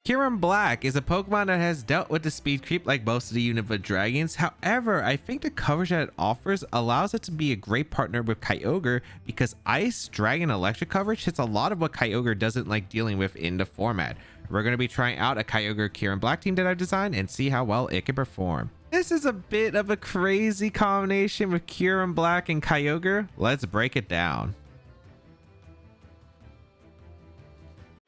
Kyurem-Black is a Pokemon that has dealt with the speed creep like most of the Unova Dragons. However, I think the coverage that it offers allows it to be a great partner with Kyogre because Ice, Dragon, Electric coverage hits a lot of what Kyogre doesn't like dealing with in the format. We're going to be trying out a Kyogre Kyurem-Black team that I've designed and see how well it can perform. This is a bit of a crazy combination with Kyurem-Black and Kyogre. Let's break it down.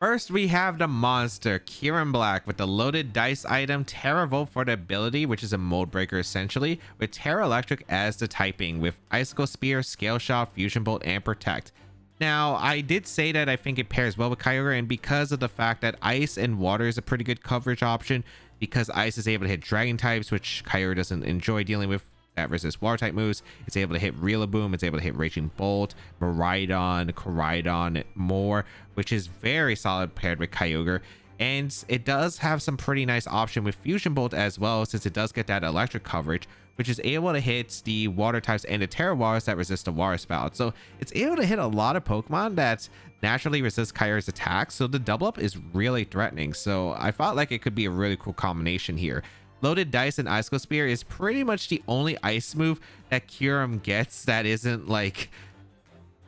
First, we have the monster Kyurem-Black with the Loaded Dice item Terra Volt for the ability, which is a mold breaker essentially, with Terra Electric as the typing, with Icicle Spear, Scale Shot, Fusion Bolt, and Protect. Now, I did say that I think it pairs well with Kyogre, and because of the fact that Ice and Water is a pretty good coverage option, because Ice is able to hit Dragon types, which Kyogre doesn't enjoy dealing with, that resist water type moves. It's able to hit Rillaboom, it's able to hit Raging Bolt, Miraidon, Koraidon more, which is very solid paired with Kyogre. And it does have some pretty nice option with Fusion Bolt as well, since it does get that electric coverage, which is able to hit the water types and the Terra Waters that resist the water spout. So it's able to hit a lot of Pokemon that naturally resist Kyogre's attacks. So the double up is really threatening. So I felt like it could be a really cool combination here. Loaded Dice and Icicle Spear is pretty much the only ice move that Kyurem gets that isn't like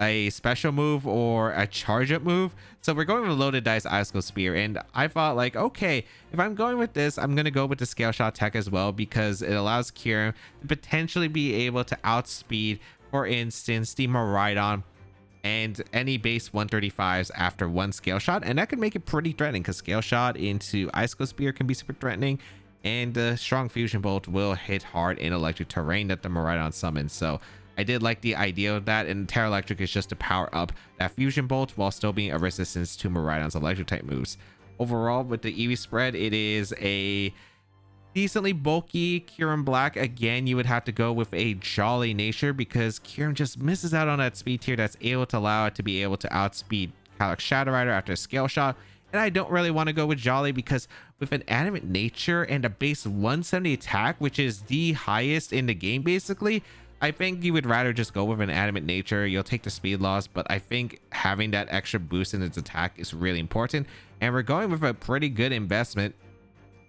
a special move or a charge up move. So we're going with Loaded Dice Icicle Spear, and I thought like, okay, if I'm going with this, I'm going to go with the Scale Shot tech as well, because it allows Kyurem to potentially be able to outspeed, for instance, the Miraidon and any base 135s after one Scale Shot, and that could make it pretty threatening because Scale Shot into Icicle Spear can be super threatening. And the strong Fusion Bolt will hit hard in electric terrain that the Miraidon summons. So I did like the idea of that, and Terra Electric is just to power up that Fusion Bolt while still being a resistance to Miraidon's electric type moves. Overall, with the EV spread, it is a decently bulky Kyurem-Black. Again, you would have to go with a jolly nature because Kyurem just misses out on that speed tier that's able to allow it to be able to outspeed Calyx Shadow Rider after a Scale Shot. And I don't really want to go with Jolly because with an animate nature and a base 170 attack, which is the highest in the game basically, I think you would rather just go with an animate nature. You'll take the speed loss, but I think having that extra boost in its attack is really important. And we're going with a pretty good investment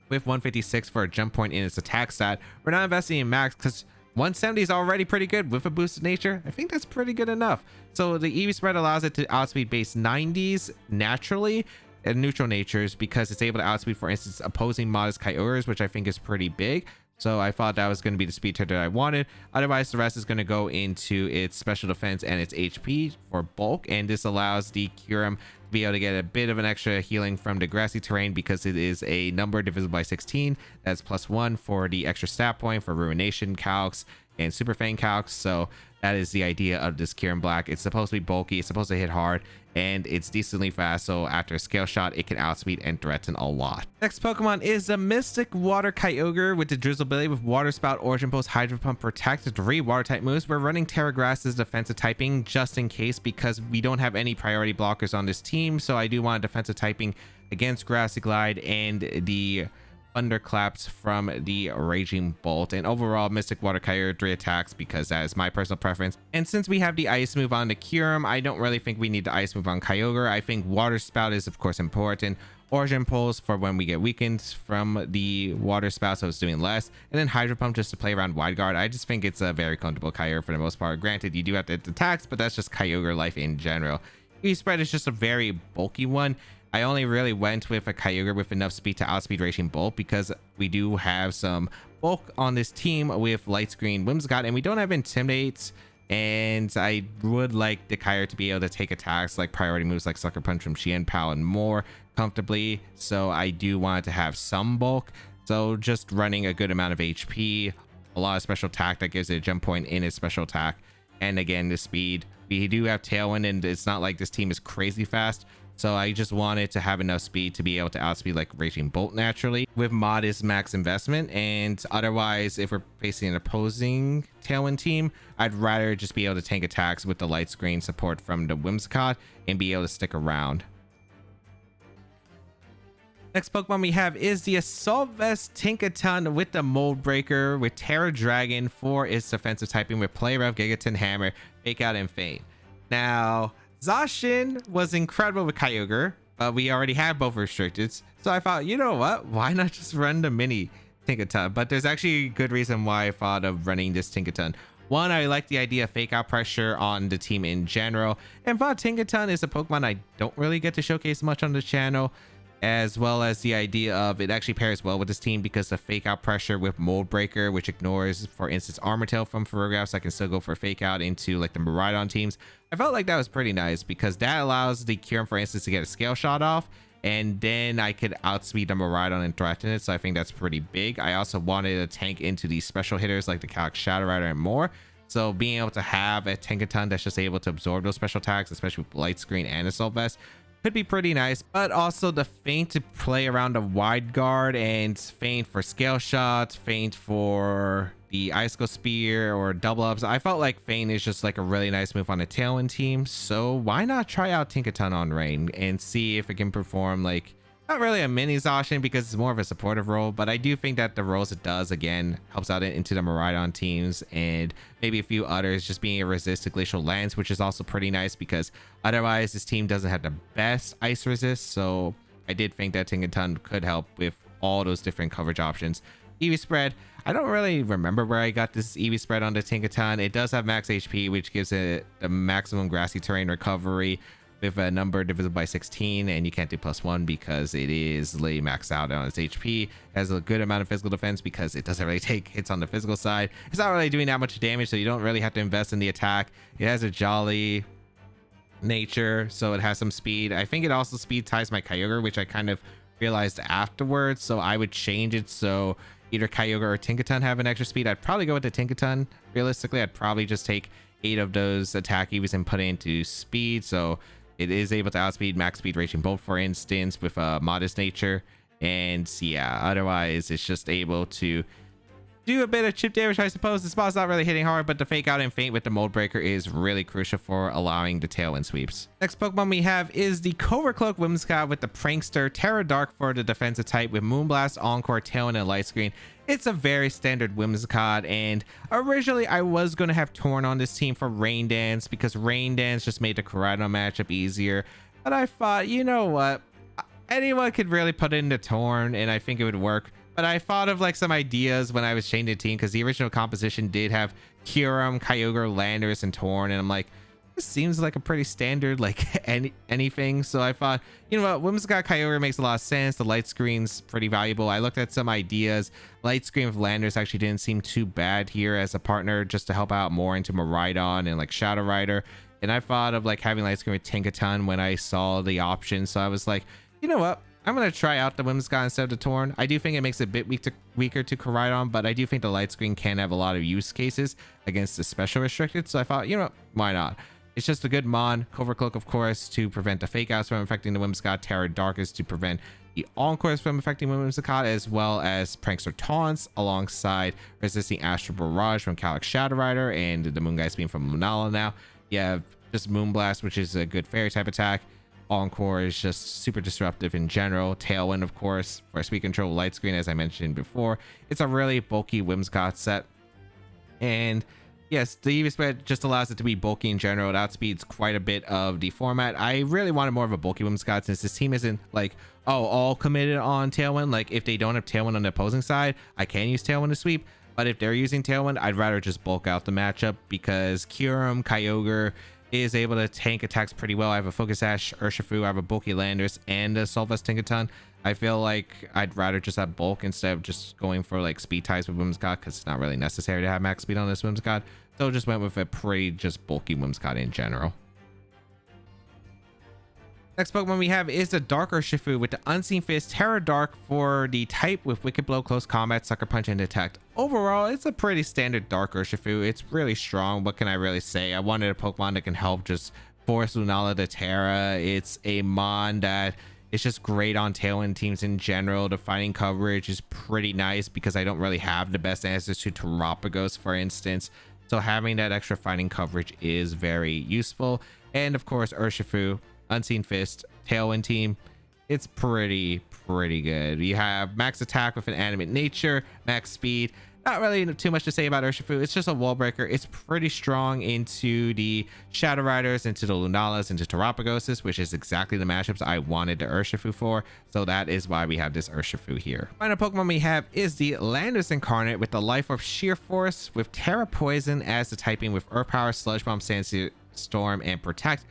with 156 for a jump point in its attack stat. We're not investing in max because 170 is already pretty good with a boosted nature. I think that's pretty good enough. So the EV spread allows it to outspeed base 90s naturally and neutral natures because it's able to outspeed, for instance, opposing modest Kyogres, which I think is pretty big. So I thought that was going to be the speed tier that I wanted. Otherwise, the rest is going to go into its special defense and its HP for bulk, and this allows the Kyurem to be able to get a bit of an extra healing from the grassy terrain because it is a number divisible by 16. That's +1 for the extra stat point for Ruination Calcs and Super Fang Calcs. So that is the idea of this Kyurem-Black. It's supposed to be bulky, it's supposed to hit hard, and it's decently fast, so after a Scale Shot it can outspeed and threaten a lot. Next Pokemon is the Mystic Water Kyogre with the Drizzle ability with Water Spout, Origin Pulse, Hydro Pump, Protect, 3 water type moves. We're running Terra Grass's defensive typing just in case because we don't have any priority blockers on this team, so I do want defensive typing against Grassy Glide and the Thunderclaps from the Raging Bolt. And overall, Mystic Water Kyogre 3 attacks because that is my personal preference. And since we have the ice move on the Kyurem, I don't really think we need the ice move on Kyogre. I think Water Spout is of course important. Origin Pulse for when we get weakened from the Water Spout, so it's doing less. And then Hydro Pump just to play around Wide Guard. I just think it's a very comfortable Kyogre for the most part. Granted, you do have to hit attacks, but that's just Kyogre life in general. E-Spread is just a very bulky one. I only really went with a Kyogre with enough speed to outspeed Raging Bolt because we do have some bulk on this team with Light Screen Whimsicott, and we don't have Intimidate, and I would like the Kyogre to be able to take attacks like priority moves like Sucker Punch from Chien Pao and more comfortably, so I do want it to have some bulk. So just running a good amount of HP, a lot of special attack that gives it a jump point in its special attack, and again the speed. We do have Tailwind, and it's not like this team is crazy fast, so I just wanted to have enough speed to be able to outspeed like Raging Bolt naturally. With Mod is max investment, and otherwise if we're facing an opposing Tailwind team, I'd rather just be able to tank attacks with the Light Screen support from the Whimsicott and be able to stick around. Next Pokemon we have is the Assault Vest Tinkaton with the Mold Breaker with Terra Dragon for its defensive typing with Play Rough, Gigaton Hammer, Fake Out, and Feint. Now, Zacian was incredible with Kyogre, but we already have both restricted, So I thought, you know what? Why not just run the mini Tinkaton? But there's actually a good reason why I thought of running this Tinkaton. One, I like the idea of fake out pressure on the team in general. And thought Tinkaton is a Pokemon I don't really get to showcase much on the channel. As well as the idea of it actually pairs well with this team because of fake out pressure with Mold Breaker, which ignores, for instance, Armor Tail from Ferrograss. So I can still go for fake out into like the Miraidon teams. I felt like that was pretty nice because that allows the Kyurem, for instance, to get a scale shot off. And then I could outspeed the Miraidon and threaten it. So I think that's pretty big. I also wanted a tank into these special hitters like the Kyogre, Shadow Rider, and more. So being able to have a Tinkaton that's just able to absorb those special attacks, especially with Light Screen and Assault Vest, could be pretty nice. But also the feint to play around a wide guard and feint for scale shots, feint for the Icicle Spear or double ups. I felt like feint is just like a really nice move on a Tailwind team. So why not try out Tinkaton on Rain and see if it can perform like not really a mini Zacian because it's more of a supportive role, but I do think that the roles it does again helps out into the Miraidon teams and maybe a few others, just being able to resist to Glacial Lance, which is also pretty nice because otherwise this team doesn't have the best ice resist. So I did think that Tinkaton could help with all those different coverage options. EV spread, I don't really remember where I got this EV spread on the Tinkaton. It does have max HP, which gives it the maximum grassy terrain recovery with a number divisible by 16, and you can't do +1 because it is literally maxed out on its HP. It has a good amount of physical defense because it doesn't really take hits on the physical side. It's not really doing that much damage, so you don't really have to invest in the attack. It has a jolly nature, so it has some speed. I think it also speed ties my Kyogre, which I kind of realized afterwards, so I would change it so either Kyogre or Tinkaton have an extra speed. I'd probably go with the Tinkaton. Realistically, I'd probably just take 8 of those attack EVs and put it into speed, so it is able to outspeed max speed Raging Bolt, for instance, with a modest nature. And yeah, otherwise it's just able to do a bit of chip damage, I suppose. The spot's not really hitting hard, but the fake out and feint with the Mold Breaker is really crucial for allowing the Tailwind sweeps. Next Pokemon we have is the Overcloak Whimsicott with the Prankster, Terra Dark for the defensive type with Moonblast, Encore, Tailwind, and Light Screen. It's a very standard Whimsicott, and originally I was going to have Torn on this team for Rain Dance because Rain Dance just made the Koraidon matchup easier. But I thought, you know what? Anyone could really put it into Torn, and I think it would work. But I thought of like some ideas when I was changing the team because the original composition did have Kyurem, Kyogre, Landorus, and Torn, and I'm like, this seems like a pretty standard like anything. So I thought, you know what, Whimsicott Kyogre makes a lot of sense. The Light Screen's pretty valuable. I looked at some ideas. Light Screen with Landorus actually didn't seem too bad here as a partner, just to help out more into Miraidon and like Shadow Rider. And I thought of like having Light Screen with Tinkaton when I saw the option. So I was like, you know what, I'm going to try out the Whimsicott instead of the Torn. I do think it makes it a bit weaker to Koraidon, but I do think the Light Screen can have a lot of use cases against the special restricted. So I thought, you know what, why not? It's just a good mon. Overcloak, of course, to prevent the fake outs from affecting the Whimsicott. Terra Dark is to prevent the Encores from affecting Whimsicott, as well as Prankster Taunts alongside resisting Astral Barrage from Calyx Shadow Rider and the Moongeist Beam from Lunala now. You have just Moonblast, which is a good fairy type attack. Encore is just super disruptive in general. Tailwind, of course, for speed control. Light Screen, as I mentioned before. It's a really bulky Whimsicott set. And yes, the EV spread just allows it to be bulky in general. It outspeeds quite a bit of the format. I really wanted more of a bulky Whimsicott since this team isn't like, oh, all committed on Tailwind. Like if they don't have Tailwind on the opposing side, I can use Tailwind to sweep. But if they're using Tailwind, I'd rather just bulk out the matchup because Kyurem, Kyogre is able to tank attacks pretty well. I have a Focus Ash, Urshifu, I have a bulky Landorus, and a Solvest Tinkaton. I feel like I'd rather just have bulk instead of just going for like speed ties with Whimsicott because it's not really necessary to have max speed on this Whimsicott. So just went with a pretty just bulky Whimsicott in general. Next Pokemon we have is the Dark Urshifu with the Unseen Fist, Terra Dark for the type with Wicked Blow, Close Combat, Sucker Punch, and Detect. Overall, it's a pretty standard Dark Urshifu. It's really strong. What can I really say? I wanted a Pokemon that can help just force Lunala to Terra. It's a mon that is just great on Tailwind teams in general. The fighting coverage is pretty nice because I don't really have the best answers to Terapagos, for instance. So having that extra fighting coverage is very useful. And of course, Urshifu, Unseen Fist, Tailwind team, it's pretty good. You have max attack with an animate nature, max speed, Not really too much to say about Urshifu. It's just a wall breaker. It's pretty strong into the Shadow Riders, into the Lunalas, into Terapagoses, which is exactly the matchups I wanted the Urshifu for. So that is why we have this Urshifu here. Final Pokemon we have is the Landorus Incarnate with the Life Orb Sheer Force with Terra Poison as the typing with Earth Power, Sludge Bomb, Sandstorm, and Protect.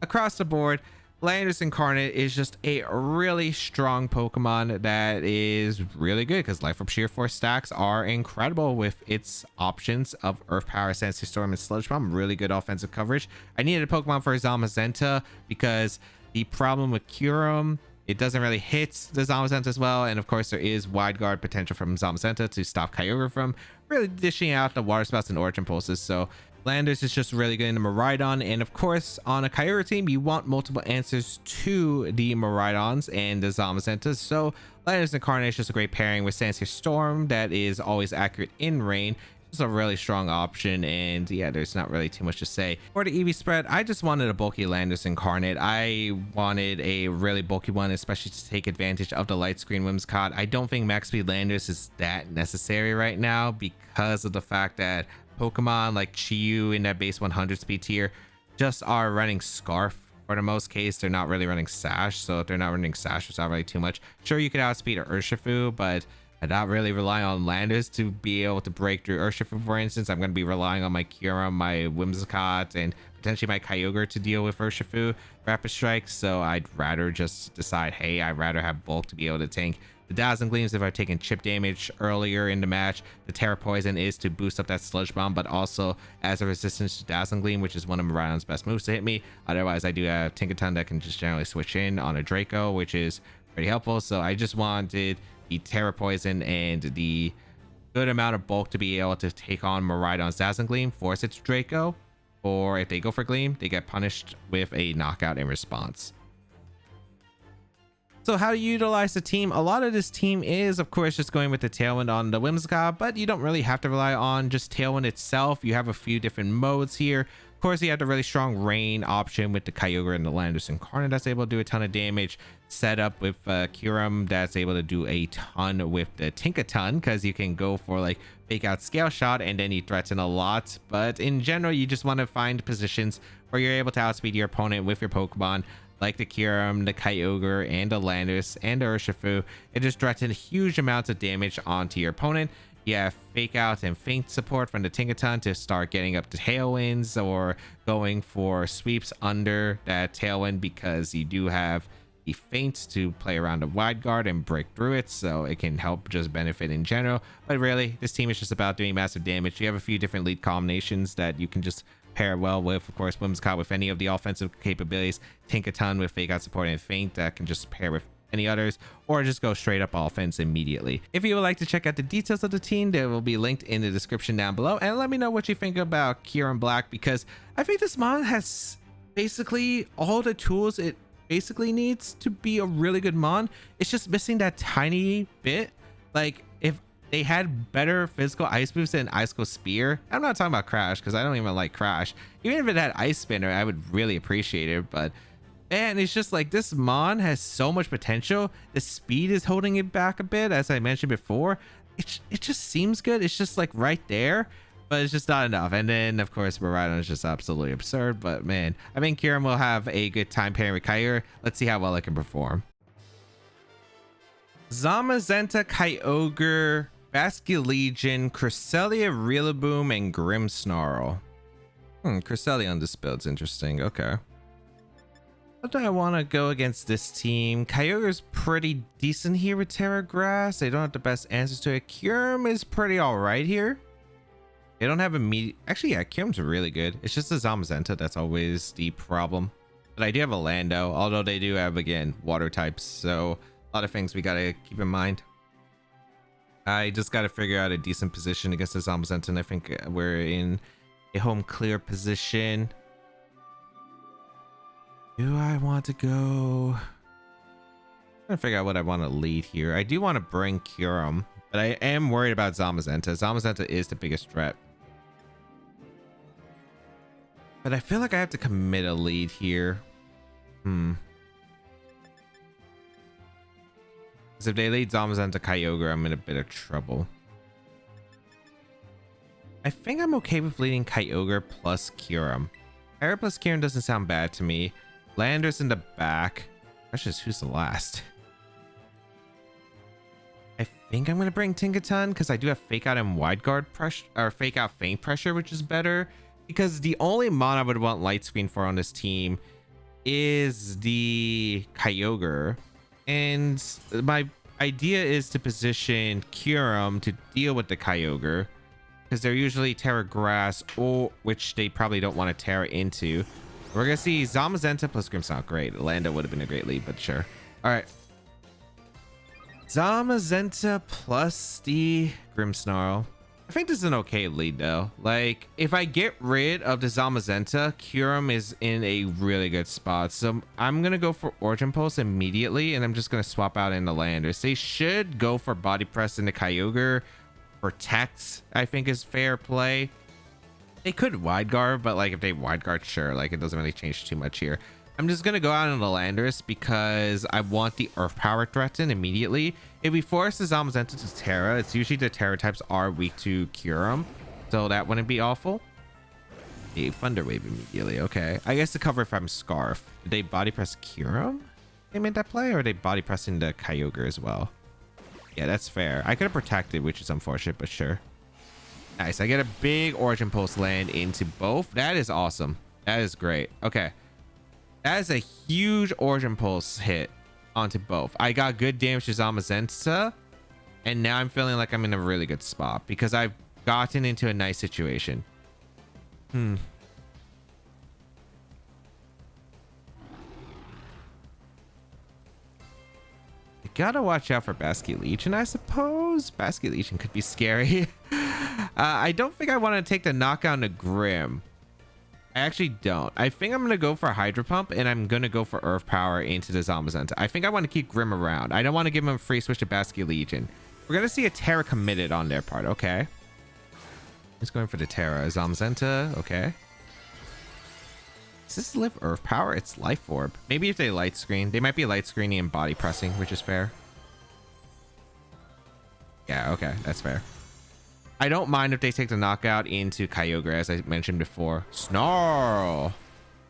Across the board, Landorus Incarnate is just a really strong Pokemon that is really good because Life Orb Sheer Force stacks are incredible with its options of Earth Power, Sandstorm, and Sludge Bomb. Really good offensive coverage. I needed a Pokemon for Zamazenta because the problem with Kyurem, it doesn't really hit the Zamazenta as well. And of course, there is wide guard potential from Zamazenta to stop Kyogre from really dishing out the Water Spouts and Origin Pulses. So Landorus is just really good in the Miraidon, and of course on a Kyogre team you want multiple answers to the Miraidons and the Zamazentas, so Landorus Incarnate is just a great pairing with Sandstorm that is always accurate in rain. It's a really strong option, and yeah, there's not really too much to say. For the EV spread, I just wanted a bulky Landorus Incarnate. I wanted a really bulky one, especially to take advantage of the light screen Whimsicott. I don't think max speed Landorus is that necessary right now because of the fact that Pokemon like Chiyu in that base 100 speed tier just are running Scarf for the most case. They're not really running Sash, so if they're not running Sash, it's not really too much. Sure, you could outspeed a Urshifu, but I'm not really relying on Landorus to be able to break through Urshifu. For instance, I'm going to be relying on my Kyurem, my Whimsicott, and potentially my Kyogre to deal with Urshifu Rapid Strike. So I'd rather just decide, hey, I'd rather have bulk to be able to tank the Dazzling Gleams if I've taken chip damage earlier in the match. The Terra Poison is to boost up that Sludge Bomb, but also as a resistance to Dazzling Gleam, which is one of Miraidon's best moves to hit me. Otherwise, I do have Tinkaton that can just generally switch in on a Draco, which is pretty helpful. So I just wanted the Terra Poison and the good amount of bulk to be able to take on Miraidon's Dazzling Gleam, force its Draco, or if they go for Gleam, they get punished with a knockout in response. So how to utilize the team? A lot of this team is, of course, just going with the Tailwind on the Whimsicott, but you don't really have to rely on just Tailwind itself. You have a few different modes here. Of course, you have the really strong Rain option with the Kyogre and the Landorus Incarnate that's able to do a ton of damage. Set up with Kyurem that's able to do a ton with the Tinkaton because you can go for like Fake Out Scale Shot and then you threaten a lot. But in general, you just want to find positions where you're able to outspeed your opponent with your Pokemon, like the Kyurem, the Kyogre, and the Landorus, and the Urshifu. It just threaten huge amounts of damage onto your opponent. You have Fake Out and Feint support from the Tinkaton to start getting up to Tailwinds or going for sweeps under that Tailwind because you do have the Feint to play around the wide guard and break through it, so it can help just benefit in general. But really, this team is just about doing massive damage. You have a few different lead combinations that you can just pair well with. Of course, Whimsicott with any of the offensive capabilities, Tinkaton with Fake Out support and Feint that can just pair with any others, or just go straight up offense immediately. If you would like to check out the details of the team, they will be linked in the description down below, and let me know what you think about Kyurem-Black, because I think this mon has basically all the tools it basically needs to be a really good mon. It's just missing that tiny bit. Like if they had better physical ice moves than Icicle Spear. I'm not talking about Crash because I don't even like Crash. Even if it had Ice Spinner, I would really appreciate it. But man, it's just like this mon has so much potential. The speed is holding it back a bit, as I mentioned before. It just seems good. It's just like right there, but it's just not enough. And then of course Miraidon is just absolutely absurd. But man, I think Kyurem will have a good time pairing with Kyogre. Let's see how well it can perform. Zamazenta, Kyogre, Basculegion, Cresselia, Rillaboom, and Grimmsnarl. Cresselia on this build's interesting. Okay. How do I want to go against this team? Kyogre's pretty decent here with Terra Grass. They don't have the best answers to it. Kyurem is pretty alright here. They don't have immediate... Actually, yeah, Kyurem's really good. It's just the Zamazenta that's always the problem. But I do have a Lando, although they do have, again, water types. So a lot of things we gotta keep in mind. I just got to figure out a decent position against the Zamazenta, and I think we're in a home clear position. Do I want to go? I'm trying to figure out what I want to lead here. I do want to bring Kyurem, but I am worried about Zamazenta. Zamazenta is the biggest threat. But I feel like I have to commit a lead here. If they lead Zamazenta Kyogre, I'm in a bit of trouble. I think I'm okay with leading Kyogre plus Kyurem. Kyogre plus Kyurem doesn't sound bad to me. Landers in the back. That's just who's the last. I think I'm gonna bring Tinkaton because I do have Fake Out and Wide Guard pressure, or Fake Out Faint Pressure, which is better. Because the only mon I would want Light Screen for on this team is the Kyogre, and my idea is to position Kyurem to deal with the Kyogre because they're usually Terra Grass, or which they probably don't want to Terra into. We're gonna see Zamazenta plus Grimmsnarl. Great, Lando would have been a great lead, but sure. All right, Zamazenta plus the Grimmsnarl. I think this is an okay lead though. Like, if I get rid of the Zamazenta, Kyurem is in a really good spot. So I'm gonna go for Origin Pulse immediately, and I'm just gonna swap out into Landers. They should go for Body Press into Kyogre. Protect, I think, is fair play. They could Wide Guard, but like if they Wide Guard, sure, like it doesn't really change too much here. I'm just gonna go out into Landers because I want the Earth Power threaten immediately. If we force the Zamazenta to Terra, it's usually the Terra types are weak to Kyurem, so that wouldn't be awful. A Thunder Wave immediately. Okay, I guess to cover if I'm Scarf. Did they Body Press Kyurem? They made that play, or are they Body Pressing the Kyogre as well? Yeah, that's fair. I could have protected, which is unfortunate, but sure. Nice. I get a big Origin Pulse land into both. That is awesome. That is great. Okay. That is a huge Origin Pulse hit onto both. I got good damage to Zamazenta, and now I'm feeling like I'm in a really good spot because I've gotten into a nice situation. I gotta watch out for Basculegion, I suppose. Basculegion could be scary. I don't think I want to take the knockout to Grim. I actually don't. I think I'm going to go for Hydro Pump, and I'm going to go for Earth Power into the Zamazenta. I think I want to keep Grim around. I don't want to give him a free switch to Basculegion. We're going to see a Terra committed on their part. Okay. He's going for the Terra. Zamazenta. Okay. Does this live Earth Power? It's Life Orb. Maybe if they Light Screen. They might be Light Screening and Body Pressing, which is fair. Yeah, okay. That's fair. I don't mind if they take the knockout into Kyogre, as I mentioned before. Snarl!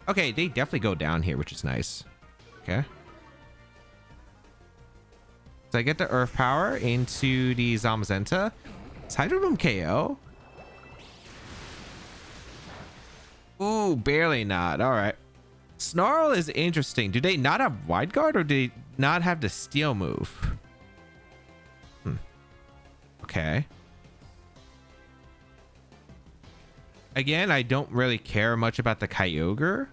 Okay, they definitely go down here, which is nice. Okay. So I get the Earth Power into the Zamazenta. Is Hydro Boom KO? Ooh, barely not. All right. Snarl is interesting. Do they not have Wide Guard, or do they not have the Steel move? Okay. Again, I don't really care much about the Kyogre.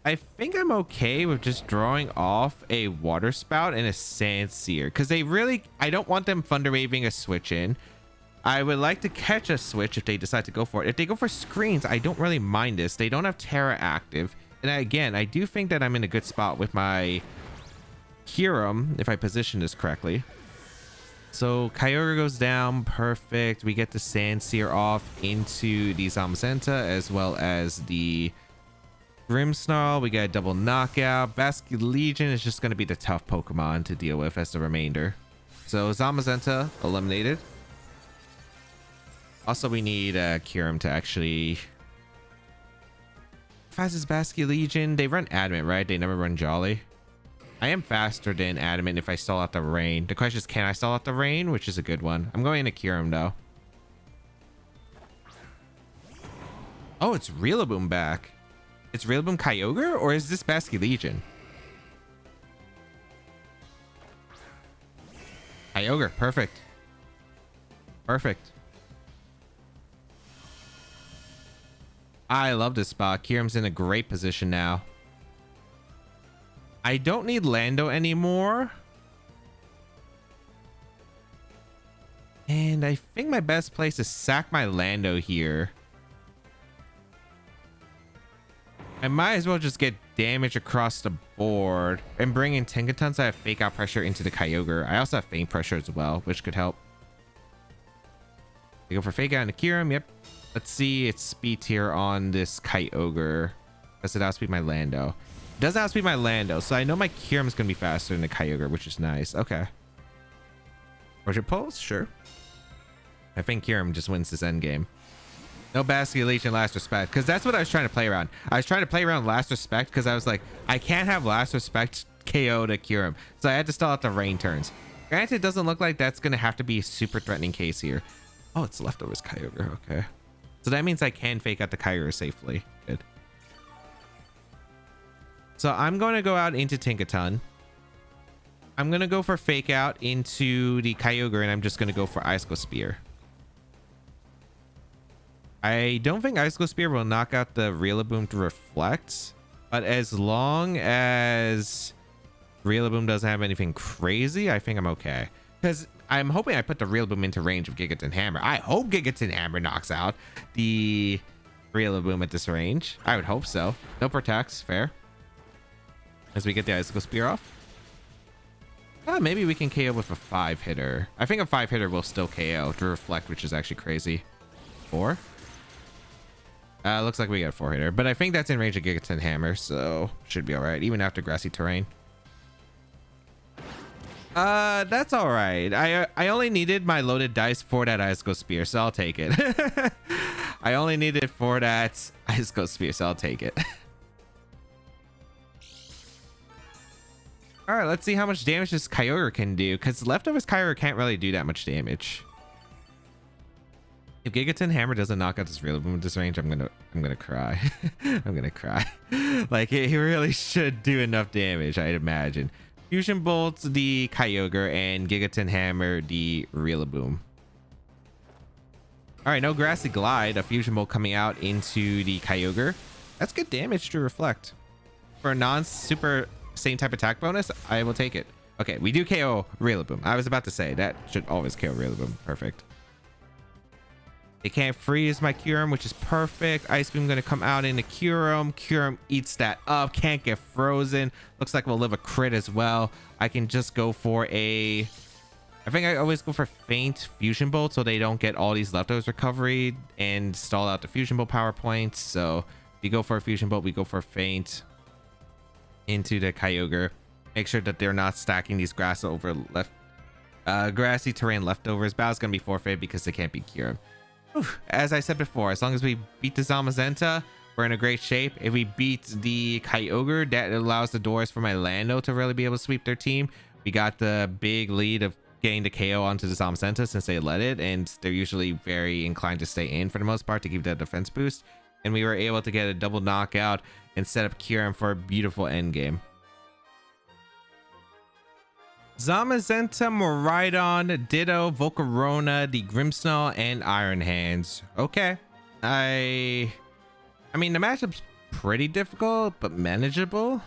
I think I'm okay with just drawing off a Water Spout and a Sand Seer, because they really, I don't want them Thunder Waving a switch in. I would like to catch a switch if they decide to go for it. If they go for screens, I don't really mind this. They don't have Terra active. And again, I do think that I'm in a good spot with my Kyurem, if I position this correctly. So Kyogre goes down. Perfect. We get the Sand Seer off into the Zamazenta as well as the Grimmsnarl. We get a double knockout. Basculegion is just going to be the tough Pokemon to deal with as the remainder. So Zamazenta eliminated. Also, we need Kyurem to actually... Fast as Basculegion. They run Adamant, right? They never run Jolly. I am faster than Adamant if I stall out the rain. The question is, can I stall out the rain? Which is a good one. I'm going to Kyurem, though. Oh, it's Rillaboom back. It's Rillaboom Kyogre, or is this Basculegion? Kyogre, perfect. Perfect. I love this spot. Kyurem's in a great position now. I don't need Lando anymore. And I think my best place is sack my Lando here. I might as well just get damage across the board and bring in Tinkaton so I have Fake Out Pressure into the Kyogre. I also have Faint Pressure as well, which could help. We go for Fake Out into Kyurem. Yep. Let's see its speed tier on this Kyogre. Does it outspeed my Lando? It does outspeed my Lando, so I know my Kyurem is going to be faster than the Kyogre, which is nice. Okay. Origin Pulse, sure. I think Kyurem just wins this end game. No Basket Legion Last Respect, because that's what I was trying to play around. I was trying to play around Last Respect because I was like, I can't have Last Respect KO to Kyurem, so I had to stall out the rain turns. Granted, it doesn't look like that's gonna have to be a super threatening case here. Oh, it's leftovers Kyogre. Okay, so that means I can fake out the Kyogre safely. Good. So I'm going to go out into Tinkaton. I'm going to go for fake out into the Kyogre, and I'm just going to go for Icicle Spear. I don't think Icicle Spear will knock out the Rillaboom to Reflect, but as long as Rillaboom doesn't have anything crazy, I think I'm okay. Because I'm hoping I put the Rillaboom into range of Gigaton Hammer. I hope Gigaton Hammer knocks out the Rillaboom at this range. I would hope so. No protects, fair. As we get the Icicle Spear off. Maybe we can KO with a 5-hitter. I think a 5-hitter will still KO to Reflect, which is actually crazy. 4? Looks like we got a 4-hitter, but I think that's in range of Gigaton Hammer, so should be all right, even after grassy terrain. That's all right. I only needed my loaded dice for that Icicle Spear, so I'll take it. I only needed it for that Icicle Spear, so I'll take it. All right, let's see how much damage this Kyogre can do, because leftovers Kyogre can't really do that much damage. If Gigaton Hammer doesn't knock out this Rillaboom at this range, I'm gonna cry. I'm gonna cry. Like, he really should do enough damage, I'd imagine. Fusion Bolt the Kyogre and Gigaton Hammer the Rillaboom. All right, no Grassy Glide. A Fusion Bolt coming out into the Kyogre. That's good damage to Reflect. For a non-super same type attack bonus, I will take it. Okay, we do KO Rillaboom. I was about to say that should always KO Rillaboom. Perfect. They can't freeze my Kyurem, which is perfect. Ice Beam gonna come out into Kyurem. Kyurem eats that up. Can't get frozen. Looks like we'll live a crit as well. I can just go for a... I think I always go for Faint Fusion Bolt so they don't get all these leftovers recovery and stall out the Fusion Bolt power points. So we go for a Fusion Bolt, we go for a Faint into the Kyogre. Make sure that they're not stacking these grassy terrain leftovers. Battle's gonna be forfeit because they can't be Kyurem. As I said before, as long as we beat the Zamazenta, we're in a great shape. If we beat the Kyogre, that allows the doors for my Lando to really be able to sweep their team. We got the big lead of getting the KO onto the Zamazenta since they led it, and they're usually very inclined to stay in for the most part to keep that defense boost. And we were able to get a double knockout and set up Kyurem for a beautiful end game. Zamazenta, Miraidon, Ditto, Volcarona, the Grimmsnarl, and Iron Hands. Okay. I mean, the matchup's pretty difficult, but manageable.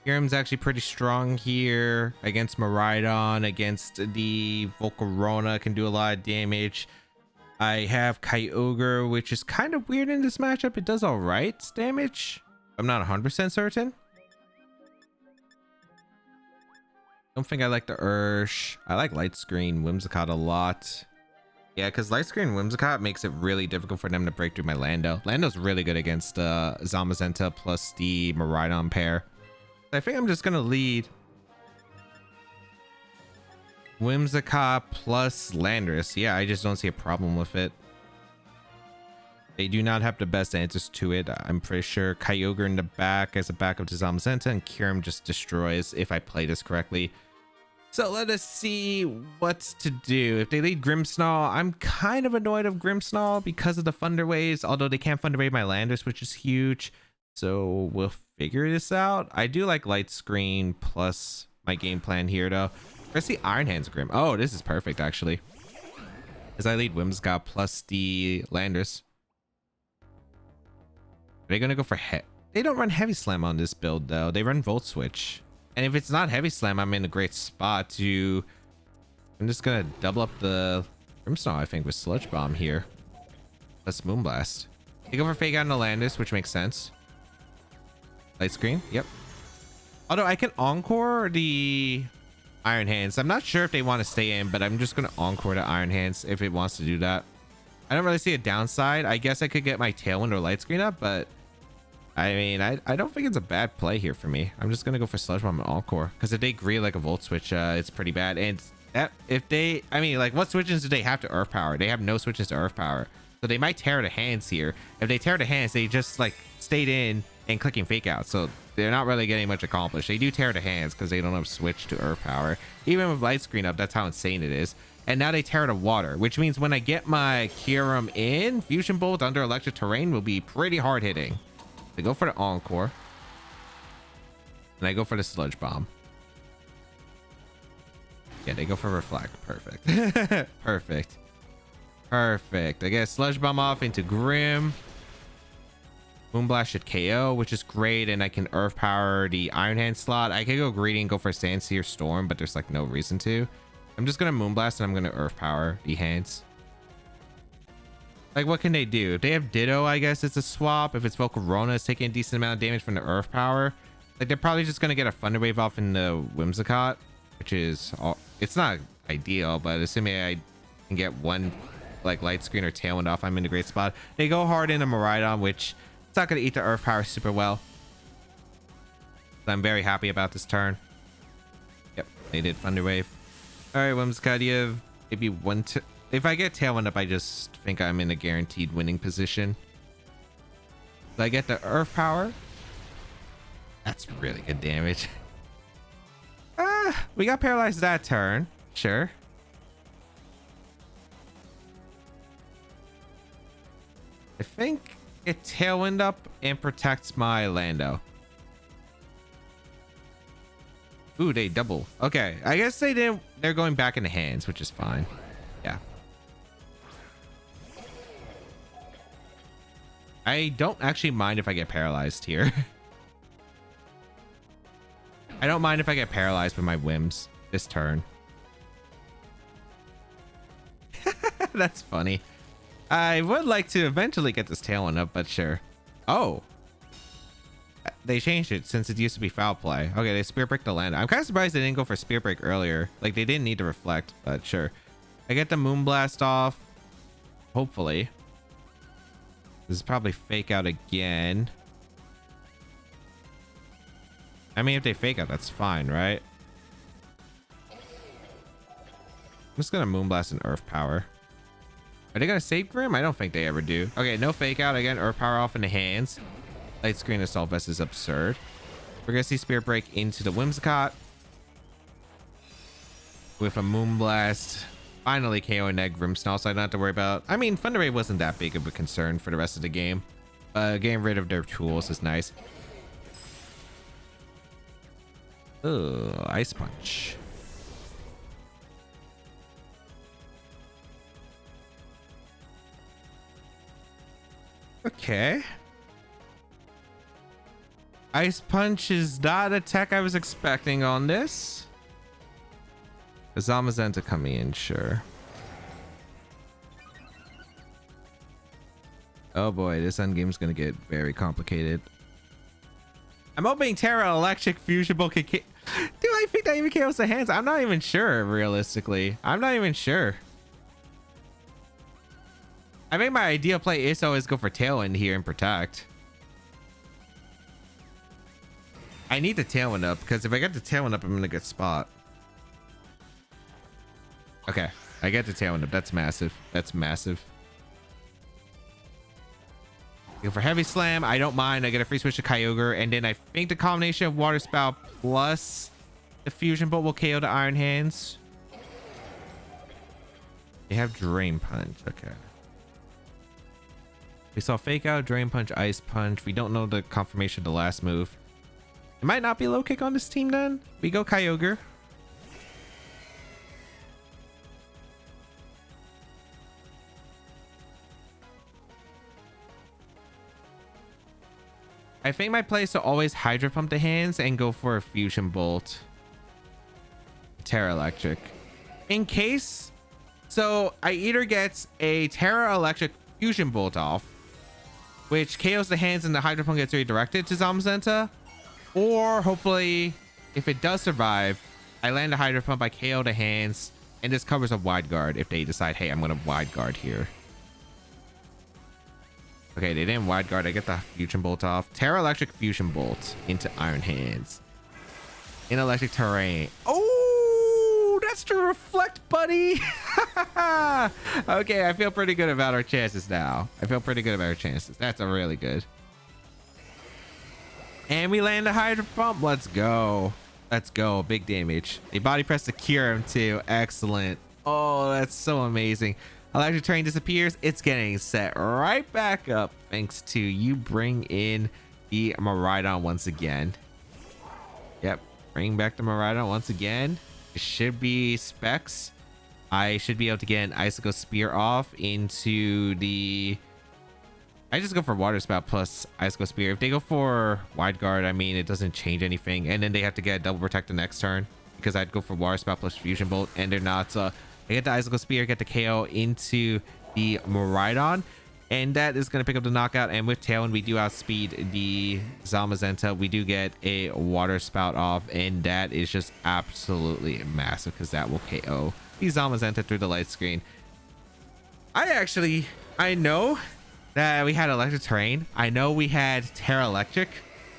Kyurem's actually pretty strong here against Miraidon, against the Volcarona, can do a lot of damage. I have Kyogre, which is kind of weird in this matchup. It does all right damage. I'm not 100% certain. Don't think I like the Ursh. I like Light Screen Whimsicott a lot. Yeah, because Light Screen Whimsicott makes it really difficult for them to break through my Lando. Lando's really good against Zamazenta plus the Miraidon pair. I think I'm just going to lead Whimsicott plus Landorus. Yeah, I just don't see a problem with it. They do not have the best answers to it. I'm pretty sure Kyogre in the back as a backup to Zamazenta, and Kyurem just destroys if I play this correctly. So let us see what to do. If they lead Grimmsnarl, I'm kind of annoyed of Grimmsnarl because of the Thunder Waves, although they can't Thunder Wave my Landorus, which is huge. So we'll figure this out. I do like Light Screen plus my game plan here, though. Let's see Iron Hands Grim. Oh, this is perfect, actually. As I lead Whimsicott plus the Landorus. Are they going to go for... They don't run Heavy Slam on this build, though. They run Volt Switch. And if it's not Heavy Slam, I'm in a great spot to... I'm just going to double up the Grimmsnarl, I think, with Sludge Bomb here. Plus Moonblast. They go for Fake Out on the Landorus, which makes sense. Light Screen? Yep. Although I can Encore the Iron Hands. I'm not sure if they want to stay in, but I'm just going to Encore the Iron Hands if it wants to do that. I don't really see a downside. I guess I could get my Tailwind or Light Screen up, but I mean, I don't think it's a bad play here for me. I'm just going to go for Sludge Bomb and Encore, because if they agree like a Volt Switch, it's pretty bad. And That if they, I mean, like, what switches do they have to Earth Power? They have no switches to Earth Power. So they might tear the hands here. If they tear the hands, they just like stayed in and clicking fake out. So they're not really getting much accomplished. They do tear the hands because they don't have switch to Earth Power. Even with light screen up, that's how insane it is. And now they tear the water, which means when I get my Kyurem in, Fusion Bolt under electric terrain will be pretty hard hitting. They go for the Encore. And I go for the Sludge Bomb. Yeah, they go for Reflect. Perfect. Perfect. Perfect. I get Sludge Bomb off into Grim. Moonblast should KO, which is great, and I can Earth Power the Iron Hand slot. I could go greedy and go for Sandseer Storm, but there's like no reason to. I'm just gonna Moonblast and I'm gonna Earth Power the hands. Like, what can they do? If they have Ditto, I guess it's a swap. If it's Volcarona, it's taking a decent amount of damage from the Earth Power. Like, they're probably just gonna get a Thunder Wave off in the Whimsicott, which is all, it's not ideal, but assuming I can get one like Light Screen or Tailwind off, I'm in a great spot. They go hard into Miraidon, which it's not gonna eat the Earth Power super well. So I'm very happy about this turn. Yep, they did Thunder Wave. All right, Whimsicott, you have maybe one. If I get Tailwind up, I just think I'm in a guaranteed winning position. So I get the Earth Power. That's really good damage. We got paralyzed that turn. Sure. I think it Tailwind up and protects my Lando. Ooh, they double. Okay, I guess they didn't. They're going back into hands, which is fine. Yeah. I don't actually mind if I get paralyzed here. I don't mind if I get paralyzed with my whims this turn. That's funny. I would like to eventually get this Tailwind up, but sure. Oh. They changed it since it used to be Foul Play. Okay, they Spirit Break the land. I'm kind of surprised they didn't go for Spirit Break earlier. Like, they didn't need to Reflect, but sure. I get the Moonblast off. Hopefully. This is probably Fake Out again. I mean, if they Fake Out, that's fine, right? I'm just gonna Moonblast and Earth Power. Are they gonna save Grim? I don't think they ever do. Okay, no Fake Out. I get Earth Power off in the hands. Light Screen Assault Vest is absurd. We're gonna see Spirit Break into the Whimsicott with a Moonblast. Finally KOing that Grimmsnarl, so I don't have to worry about. I mean, Thunder Wave wasn't that big of a concern for the rest of the game. Getting rid of their tools is nice. Oh, Ice Punch. Okay. Ice Punch is not a tech I was expecting on this. Zamazenta coming in, sure. Oh boy, this endgame's gonna get very complicated. I'm hoping Terra Electric Fusion Bolt can... Dude, I think that even KOs the hands. I'm not even sure, realistically. I'm not even sure. I think my ideal play is always go for Tailwind here and Protect. I need the Tailwind up, because if I get the Tailwind up, I'm in a good spot. Okay, I get the Tailwind up. That's massive. That's massive. Go for Heavy Slam. I don't mind. I get a free switch to Kyogre, and then I think the combination of Water Spout plus the Fusion Bolt will KO the Iron Hands. They have Drain Punch. Okay. We saw Fake Out, Drain Punch, Ice Punch. We don't know the confirmation of the last move. It might not be low kick on this team then. We go Kyogre. I think my play is to always Hydro Pump the hands and go for a Fusion Bolt. Terra Electric. In case... So, I either get a Terra Electric Fusion Bolt off, which KOs the hands and the Hydro Pump gets redirected to Zamazenta. Or, hopefully, if it does survive, I land a Hydro Pump, I KO the hands, and this covers a Wide Guard if they decide, hey, I'm going to Wide Guard here. Okay, they didn't Wide Guard. I get the Fusion Bolt off. Terra Electric Fusion Bolt into Iron Hands. In Electric Terrain. Oh, That's to reflect, buddy. Okay, I feel pretty good about our chances now. That's a really good. And we land a Hydro Pump. Let's go. Big damage. A body press to cure him too. Excellent. Oh, that's so amazing. Electric Terrain disappears. It's getting set right back up thanks to you bring in the Miraidon once again. Yep, bring back the Miraidon once again. It should be specs. I should be able to get an Icicle Spear off into the... I just go for Water Spout plus Icicle Spear. If they go for Wide Guard, I mean, it doesn't change anything. And then they have to get a Double Protect the next turn because I'd go for Water Spout plus Fusion Bolt, and they're not. So I get the Icicle Spear, get the KO into the Miraidon, and that is going to pick up the knockout. And with Tailwind, we do outspeed the Zamazenta. We do get a Water Spout off, and that is just absolutely massive because that will KO the Zamazenta through the light screen. I know that we had Electric Terrain. I know we had Terra Electric,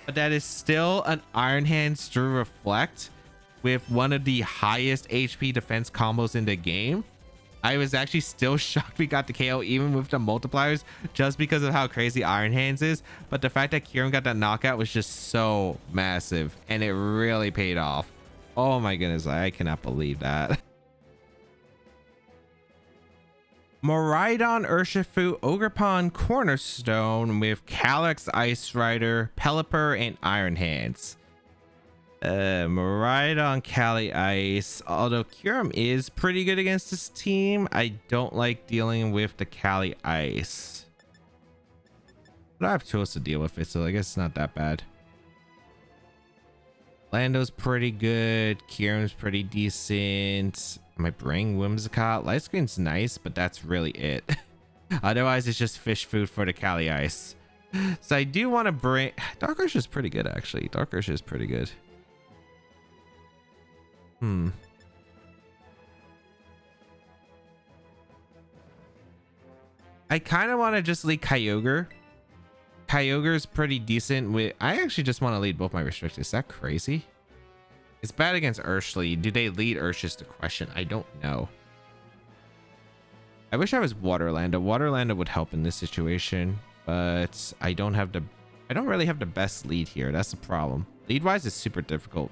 but that is still an Iron Hands through Reflect with one of the highest HP defense combos in the game. I was actually still shocked we got the KO even with the multipliers just because of how crazy Iron Hands is. But the fact that Kyurem got that knockout was just so massive, and it really paid off. Oh my goodness, I cannot believe that. Miraidon, Urshifu, Ogerpon, Cornerstone with Calyx, Ice Rider, Pelipper, and Iron Hands. Miraidon, Cali Ice. Although Kyurem is pretty good against this team, I don't like dealing with the Cali Ice. But I have tools to deal with it, so I guess it's not that bad. Lando's pretty good. Kyurem's pretty decent. I might bring Whimsicott. Light Screen's nice, but that's really it. Otherwise, it's just fish food for the Cali Ice. So I do want to bring... Dark Urshifu is pretty good, actually. Dark Urshifu is pretty good. I kind of want to just lead Kyogre. Kyogre is pretty decent with... I actually just want to lead both my restricted. Is that crazy? It's bad against Urshifu. Do they lead Urshifu is the question. I don't know. I wish I was Waterlanda. Waterlanda would help in this situation, but I don't really have the best lead here. That's the problem. Lead wise is super difficult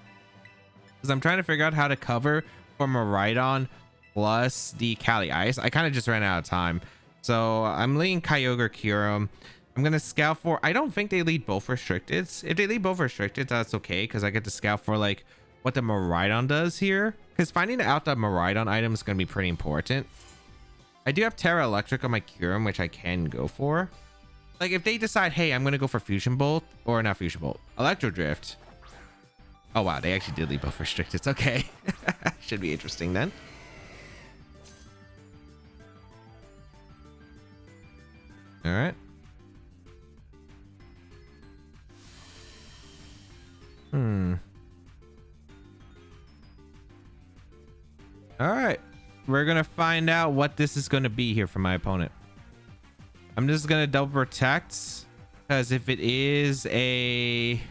because I'm trying to figure out how to cover for Miraidon plus the Cali Ice. I kind of just ran out of time, so I'm leading Kyogre, Kyurem. I'm gonna scout for... I don't think they lead both restricteds. If they lead both restricteds, that's okay because I get to scout for like what the Miraidon does here, because finding out the Miraidon item is going to be pretty important. I do have Terra Electric on my Kyurem, which I can go for. Like if they decide, hey, I'm going to go for Fusion Bolt, or not Fusion Bolt, Electro Drift. Oh wow, they actually did leave both restricted. Okay. Should be interesting then. All right. All right, we're gonna find out what this is gonna be here for my opponent. I'm just gonna double protect because if it is a...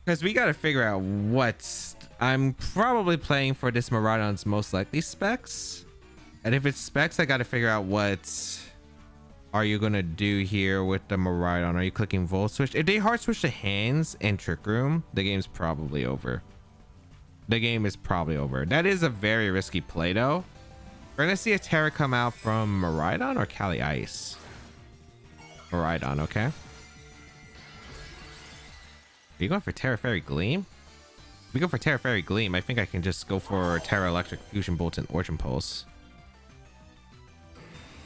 Because we gotta figure out what... I'm probably playing for this Miraidon's most likely specs. And if it's specs, I gotta figure out what are you gonna do here with the Miraidon. Are you clicking Volt Switch? If they hard switch to Hands and Trick Room, the game's probably over. The game is probably over. That is a very risky play though. We're gonna see a Terra come out from Miraidon or Cali Ice. Miraidon, okay. Are you going for Terra Fairy Gleam? If we go for Terra Fairy Gleam, I think I can just go for Terra Electric, Fusion Bolt, and Origin Pulse.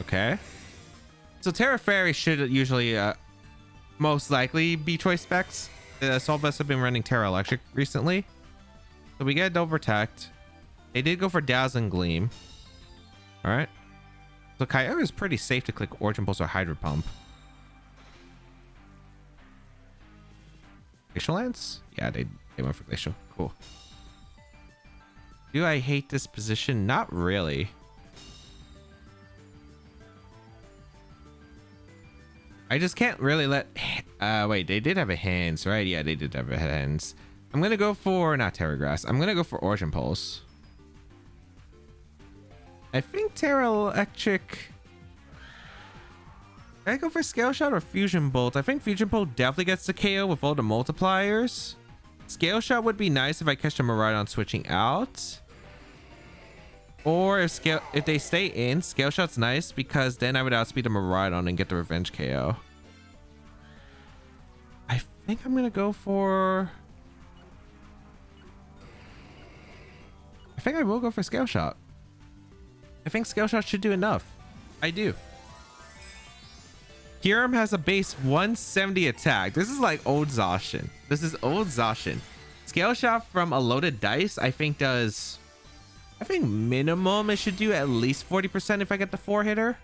Okay. So Terra Fairy should usually most likely be choice specs. Some of us have been running Terra Electric recently. So we get Double Protect. They did go for Dazzling Gleam. All right. So Kyogre is pretty safe to click Origin Pulse or Hydro Pump. Glacial Lance? Yeah, they went for Glacial. Cool. Do I hate this position? Not really. I just can't really let... wait, they did have a Hands, right? Yeah, they did have a Hands. I'm gonna go for not Terra Grass. I'm gonna go for Origin Pulse. I think Terra Electric. Can I go for Scale Shot or Fusion Bolt? I think Fusion Bolt definitely gets the KO with all the multipliers. Scale Shot would be nice if I catch them right on switching out. Or if they stay in, Scale Shot's nice because then I would outspeed them right on and get the Revenge KO. I think I'm gonna go for. I think I will go for Scale Shot. I think Scale Shot should do enough. I do. Kyurem has a base 170 attack. This is like old Zacian. This is old Zacian. Scale Shot from a Loaded Dice, I think does. I think minimum it should do at least 40% if I get the 4-hitter.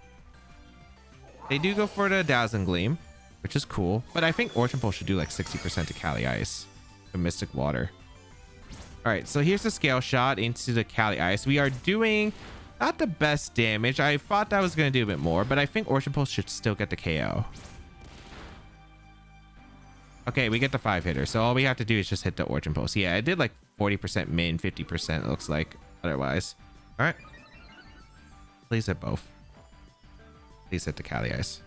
They do go for the Dazzling Gleam, which is cool. But I think Origin Pulse should do like 60% to Cali Ice. The Mystic Water. Alright, so here's the Scale Shot into the Cali Ice. We are doing not the best damage. I thought that was going to do a bit more, but I think Origin Pulse should still get the KO. Okay, we get the 5-hitter. So all we have to do is just hit the Origin Pulse. Yeah, it did like 40% min, 50% it looks like otherwise. Alright. Please hit both. Please hit the Cali Ice.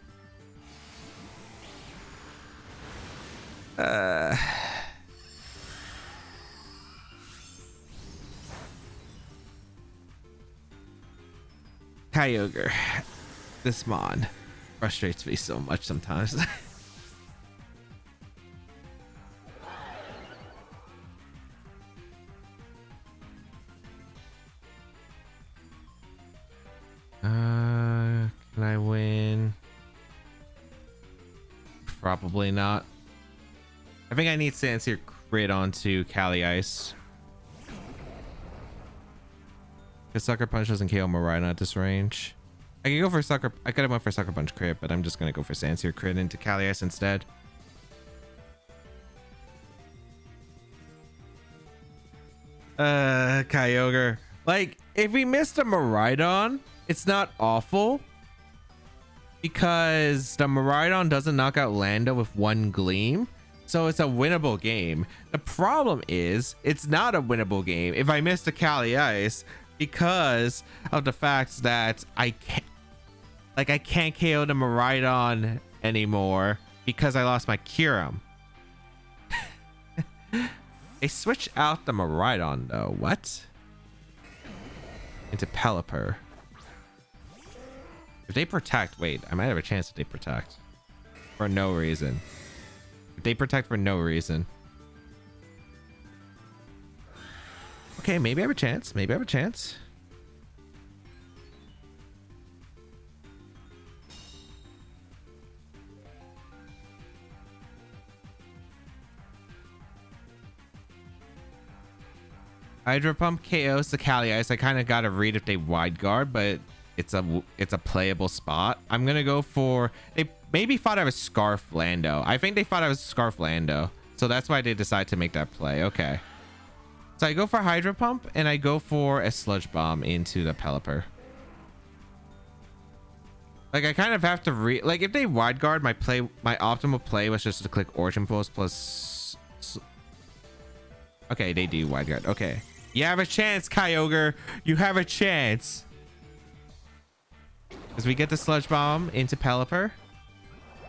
Kyogre. This mon frustrates me so much sometimes. Can I win? Probably not. I think I need Sincere Crit onto Cali Ice. Because Sucker Punch doesn't KO Miraidon at this range. I could go for Sucker. I could have went for Sucker Punch Crit, but I'm just gonna go for Sincere Crit into Cali Ice instead. Kyogre. Like, if we missed a Miraidon, it's not awful. Because the Miraidon doesn't knock out Lando with one Gleam. So it's a winnable game. The problem is, it's not a winnable game if I miss the Cali Ice because of the fact that I can't KO the Miraidon anymore because I lost my Kyurem. They switched out the Miraidon though. What? Into Pelipper. If they protect, wait, I might have a chance if they protect. For no reason. If they protect for no reason. Okay, maybe I have a chance. Maybe I have a chance. Hydro Pump KOs the Cali Ice. I kind of got to read if they wide guard, but it's a playable spot. I'm gonna go for. They maybe thought I was Scarf Lando. I think they thought I was Scarf Lando, so that's why they decided to make that play. Okay. So I go for Hydro Pump and I go for a Sludge Bomb into the Pelipper. Like I kind of have to like if they wide guard my optimal play was just to click Origin Pulse plus. Okay, they do wide guard. Okay, you have a chance, Kyogre. You have a chance. As we get the Sludge Bomb into Pelipper.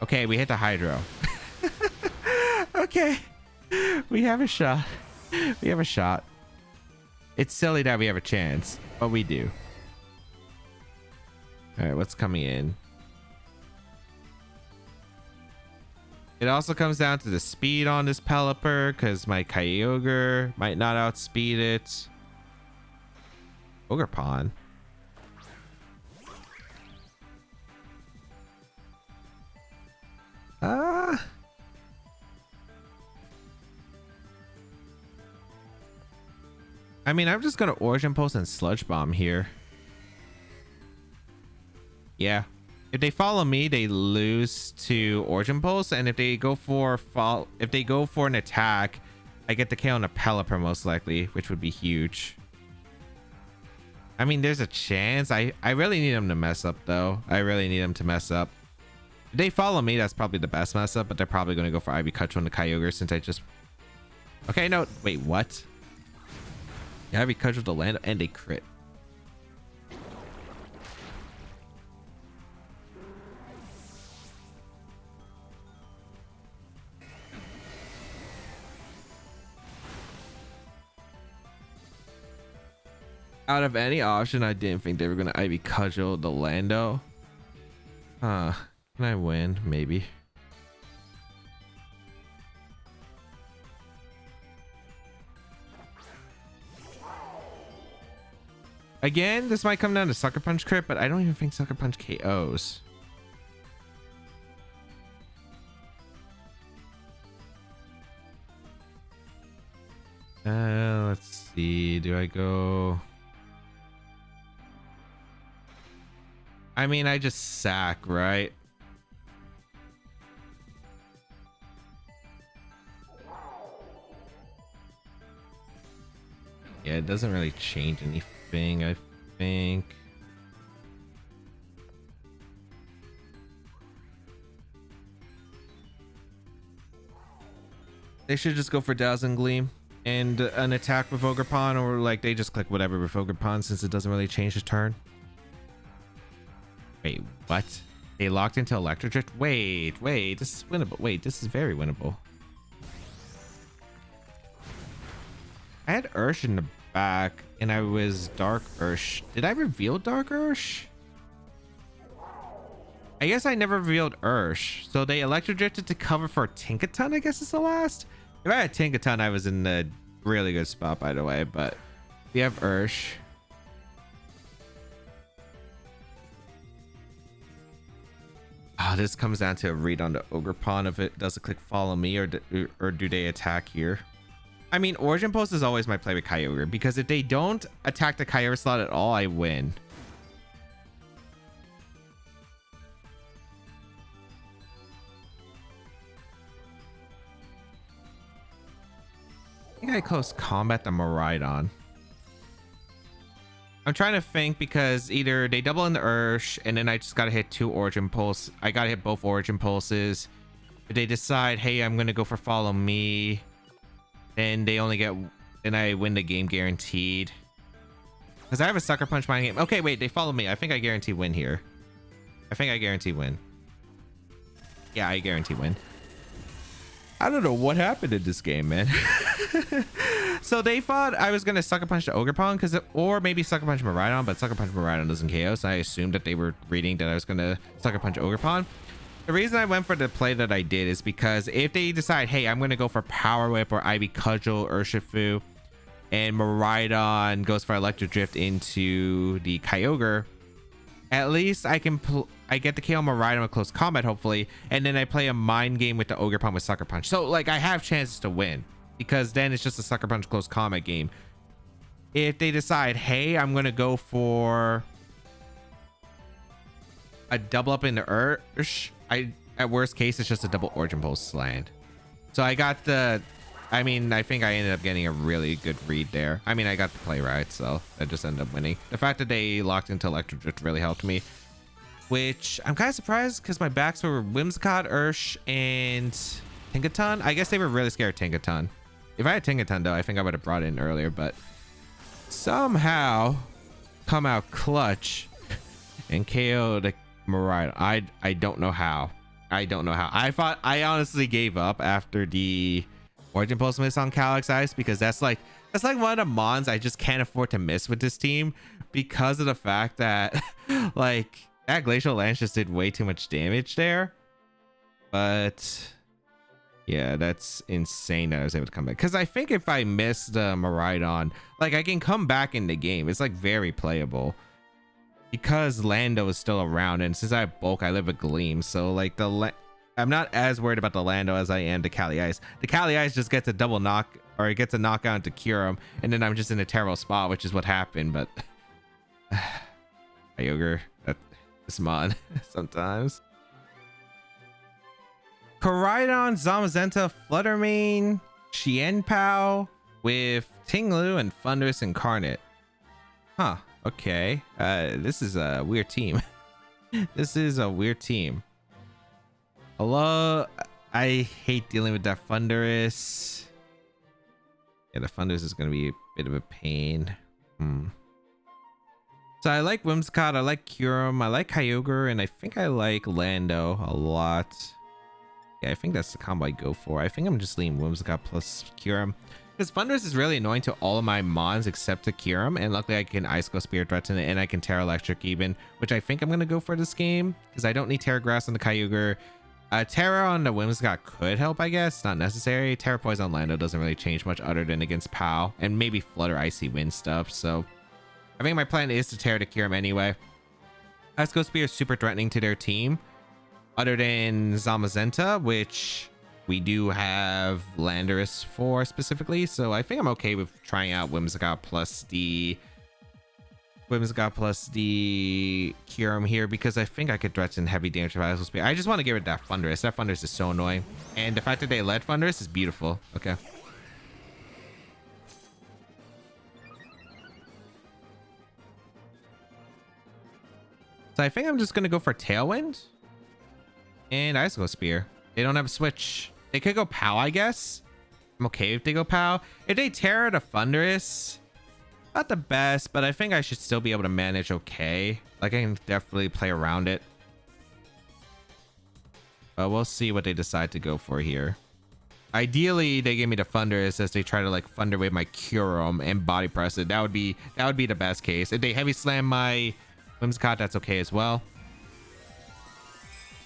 Okay, we hit the Hydro. Okay, we have a shot. We have a shot. It's silly that we have a chance, but we do. All right, what's coming in? It also comes down to the speed on this Pelipper because my Kyogre might not outspeed it. Ogerpon. I mean, I'm just gonna Origin Pulse and Sludge Bomb here. Yeah. If they follow me, they lose to Origin Pulse, and if they go for an attack, I get the KO on a Pelipper most likely, which would be huge. I mean, there's a chance. I really need them to mess up though. I really need them to mess up. If they follow me, that's probably the best mess up, but they're probably going to go for Ivy Cutch on the Kyogre since I just... Okay, no, wait, what? Yeah, we cudgeled the land and a crit. Out of any option, I didn't think they were gonna Ivy cudgel the Lando. Huh? Can I win? Maybe. Again, this might come down to Sucker Punch crit, but I don't even think Sucker Punch KOs. Let's see. Do I go? I mean, I just sack, right? Yeah, it doesn't really change anything, I think. They should just go for Dazzling Gleam and an attack with Ogerpon, or like they just click whatever with Ogerpon since it doesn't really change the turn. Wait, what? They locked into Electric Drift? Wait, this is winnable. Wait, this is very winnable. I had Ursh in the back and I was Dark Ursh. Did I reveal Dark Ursh? I guess I never revealed Ursh. So they Electric Drifted to cover for Tinkaton, I guess is the last. If I had Tinkaton, I was in a really good spot, by the way, but we have Ursh. Oh, this comes down to a read on the Ogerpon if it does a click follow me or do they attack here. I mean, Origin Pulse is always my play with Kyogre because if they don't attack the Kyogre slot at all, I win. I think I close combat the Miraidon. I'm trying to think because either they double in the Ursh and then I just gotta hit 2 Origin Pulse. I gotta hit both Origin Pulses. If they decide, hey, I'm gonna go for follow me, then they only get, then I win the game guaranteed. Because I have a Sucker Punch mind game. Okay, wait, they follow me. I think I guarantee win here. I think I guarantee win. Yeah, I guarantee win. I don't know what happened in this game, man. So they thought I was gonna Sucker Punch the Ogerpon or maybe Sucker Punch Miraidon, but Sucker Punch Miraidon doesn't KO, so I assumed that they were reading that I was gonna Sucker Punch Ogerpon. The reason I went for the play that I did is because if they decide, hey, I'm gonna go for Power Whip or Ivy Cudgel Urshifu, and Miraidon goes for Electric Drift into the Kyogre, at least I can I get to KO Miraidon with close combat, hopefully, and then I play a mind game with the Ogerpon with Sucker Punch. So like I have chances to win because then it's just a Sucker Punch close combat game. If they decide, hey, I'm gonna go for a double up in the Ursh, at worst case it's just a double Origin Pulse land. So I got the, I mean, I think I ended up getting a really good read there. I mean, I got the play right, so I just ended up winning. The fact that they locked into Electric Drift really helped me, which I'm kind of surprised because my backs were Whimsicott, Ursh, and Tinkaton. I guess they were really scared of Tinkaton. If I had Tinkaton, though, I think I would have brought it in earlier, but somehow come out clutch and KO the Miraidon. I don't know how. I don't know how. I honestly gave up after the Origin Pulse miss on Calyx Ice because that's like one of the mons I just can't afford to miss with this team because of the fact that like that Glacial Lance just did way too much damage there. But yeah, that's insane that I was able to come back, because I think if I miss the Miraidon, like I can come back in the game. It's like very playable because Lando is still around, and since I have bulk, I live with Gleam, so like I'm not as worried about the Lando as I am the Cali Ice. The Cali Ice just gets a double knock, or it gets a knockout into Kyurem, and then I'm just in a terrible spot, which is what happened. But Kyogre, this mod sometimes. Koraidon, Zamazenta, Fluttermane, Qianpao with Tinglu and Thundurus Incarnate. Huh, okay. This is a weird team. This is a weird team. Hello, I hate dealing with that Thundurus. Yeah, the Thunders is going to be a bit of a pain. So I like Whimsicott, I like Kyurem, I like Kyogre, and I think I like Lando a lot. Yeah, I think that's the combo I go for. I think I'm just leaning Whimsicott plus Kyurem. Because Thunders is really annoying to all of my mons except to Kyurem, and luckily I can Icicle Spear threaten it, and I can Terra Electric even, which I think I'm going to go for this game, because I don't need Terra Grass on the Kyogre. Terra on the Whimsicott could help, I guess. Not necessary. Terra Poison on Lando doesn't really change much other than against POW, and maybe Flutter Icy Wind stuff, so I think my plan is to Terra to Kyurem anyway. Icicle Spear is super threatening to their team, other than Zamazenta, which we do have Landorus for specifically, so I think I'm okay with trying out Whimsicott plus the Kyurem here, because I think I could threaten heavy damage with Icicle Spear. I just want to get rid of that Thundurus. That Thundurus is so annoying, and the fact that they led Thundurus is beautiful. Okay. So I think I'm just going to go for Tailwind and Icicle Spear. They don't have a switch. They could go POW, I guess. I'm okay if they go POW. If they Terra to Thundurus, not the best, but I think I should still be able to manage okay. Like, I can definitely play around it. But we'll see what they decide to go for here. Ideally, they give me the Thundurus as they try to like Thunder Wave my Kyurem and body press it. That would be the best case. If they heavy slam my Whimsicott, that's okay as well.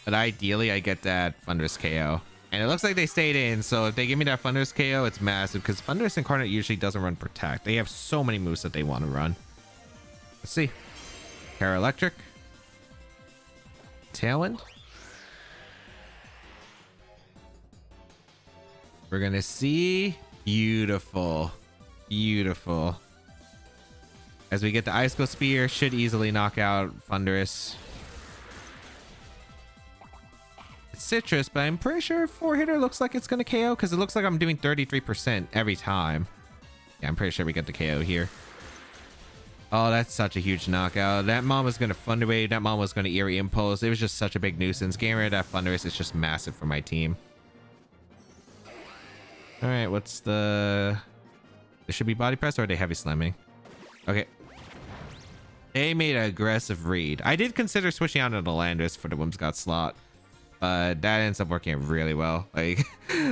But ideally, I get that Thundurus KO. And it looks like they stayed in, so if they give me that Thundurus KO, it's massive, because Thundurus Incarnate usually doesn't run Protect. They have so many moves that they want to run. Let's see. Terra Electric. Tailwind. We're going to see. Beautiful. Beautiful. As we get the Icicle Spear, should easily knock out Thundurus. It's Citrus, but I'm pretty sure 4-hitter looks like it's going to KO, because it looks like I'm doing 33% every time. Yeah, I'm pretty sure we get the KO here. Oh, that's such a huge knockout. That Mom was going to Thunder Wave. That Mom was going to Eerie Impulse. It was just such a big nuisance. Getting rid of that Thundurus is just massive for my team. All right, what's the... It should be Body Press, or are they Heavy Slamming? Okay. They made an aggressive read. I did consider switching out to the Landorus for the Whimsicott slot, but that ends up working really well. Like,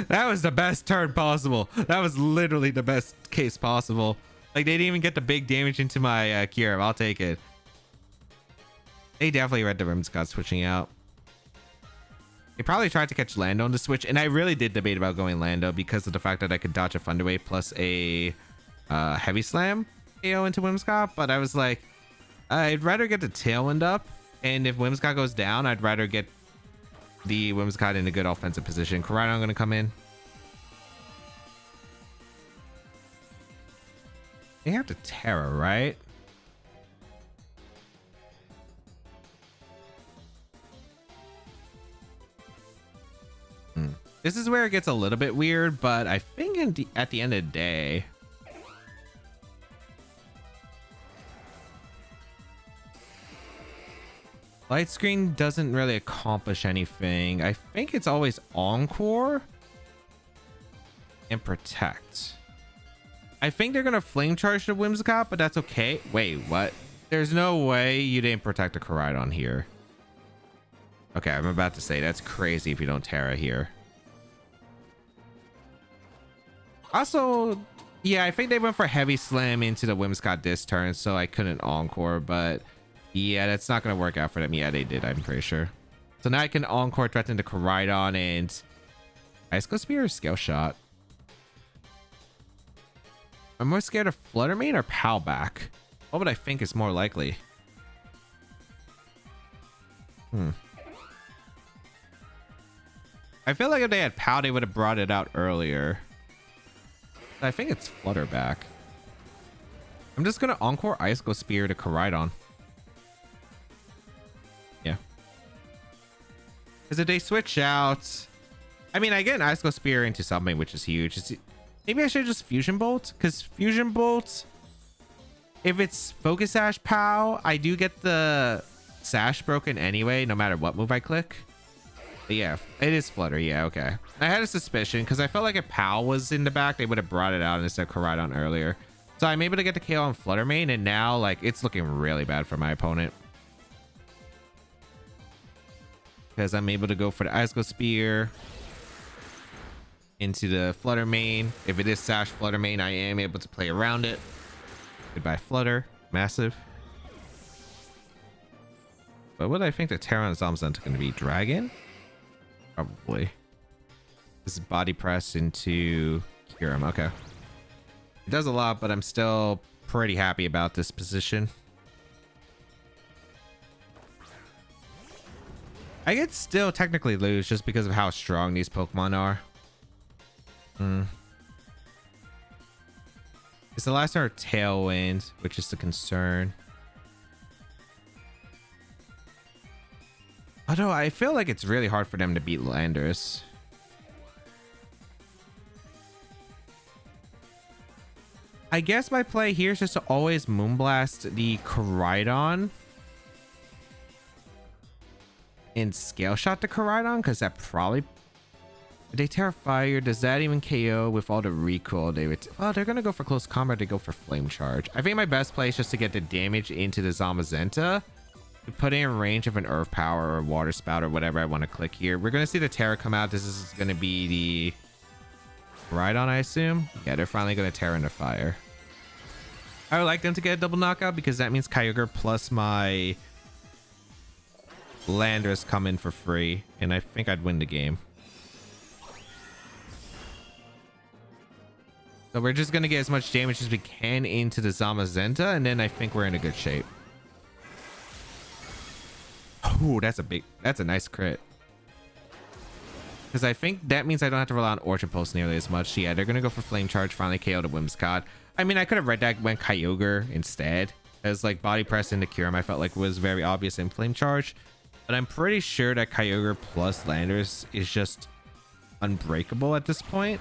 that was the best turn possible. That was literally the best case possible. Like, they didn't even get the big damage into my Kyurem. I'll take it. They definitely read the Whimsicott switching out. They probably tried to catch Lando on the switch, and I really did debate about going Lando because of the fact that I could dodge a Thunder Wave plus a Heavy Slam KO into Whimsicott, but I was like, I'd rather get the Tailwind up, and if Whimsicott goes down, I'd rather get the Whimsicott in a good offensive position. Koraidon going to come in. They have to Terra, right? This is where it gets a little bit weird, but I think at the end of the day, Light Screen doesn't really accomplish anything. I think it's always Encore and Protect. I think they're going to Flame Charge the Whimsicott, but that's okay. Wait, what? There's no way you didn't protect a Koraidon here. Okay, I'm about to say that's crazy if you don't Terra here. Also, yeah, I think they went for Heavy Slam into the Whimsicott this turn, so I couldn't Encore, but yeah, that's not going to work out for them. Yeah, they did, I'm pretty sure. So now I can Encore threaten the Koraidon and Icicle Spear or Scale Shot. I'm more scared of Flutter Mane or POW back. What would I think is more likely? I feel like if they had POW, they would have brought it out earlier. I think it's Flutter back. I'm just going to Encore Icicle Spear to Koraidon. Yeah. Because if they switch out... I mean, I get an Icicle Spear into something, which is huge. Maybe I should just Fusion Bolt, because Fusion Bolt, if it's Focus Sash POW, I do get the Sash broken anyway, no matter what move I click. Yeah, it is Flutter. Yeah, okay. I had a suspicion because I felt like if Pal was in the back, they would have brought it out instead of Koraidon earlier. So I'm able to get the KO on Flutter Mane, and now like it's looking really bad for my opponent. Because I'm able to go for the Icicle Spear into the Flutter Mane. If it is Sash Flutter Mane, I am able to play around it. Goodbye Flutter. Massive. But what do I think the Terra and Zamazenta are going to be? Dragon? Probably. This is Body Press into Kyurem. Okay. It does a lot, but I'm still pretty happy about this position. I could still technically lose just because of how strong these Pokemon are. It's the last turn of Tailwind, which is the concern. Although I feel like it's really hard for them to beat Landers. I guess my play here is just to always Moonblast the Koraidon and Scale Shot the Koraidon, because that probably... They Terra Fire. Does that even KO with all the recoil? They would... Oh, they're going to go for close combat. They go for Flame Charge. I think my best play is just to get the damage into the Zamazenta. To put in range of an Earth Power or Water Spout or whatever I want to click here. We're going to see the Terra come out. This is going to be the Koraidon, I assume. Yeah, they're finally going to Terra into Fire. I would like them to get a double knockout because that means Kyogre plus my Landers come in for free. And I think I'd win the game. So we're just going to get as much damage as we can into the Zamazenta. And then I think we're in a good shape. Oh, that's a nice crit. Because I think that means I don't have to rely on Orchard Pulse nearly as much. Yeah, they're going to go for Flame Charge, finally KO the Whimsicott. I mean, I could have read that went Kyogre instead. As like Body Press into Kyurem, I felt like was very obvious in Flame Charge. But I'm pretty sure that Kyogre plus Landers is just unbreakable at this point.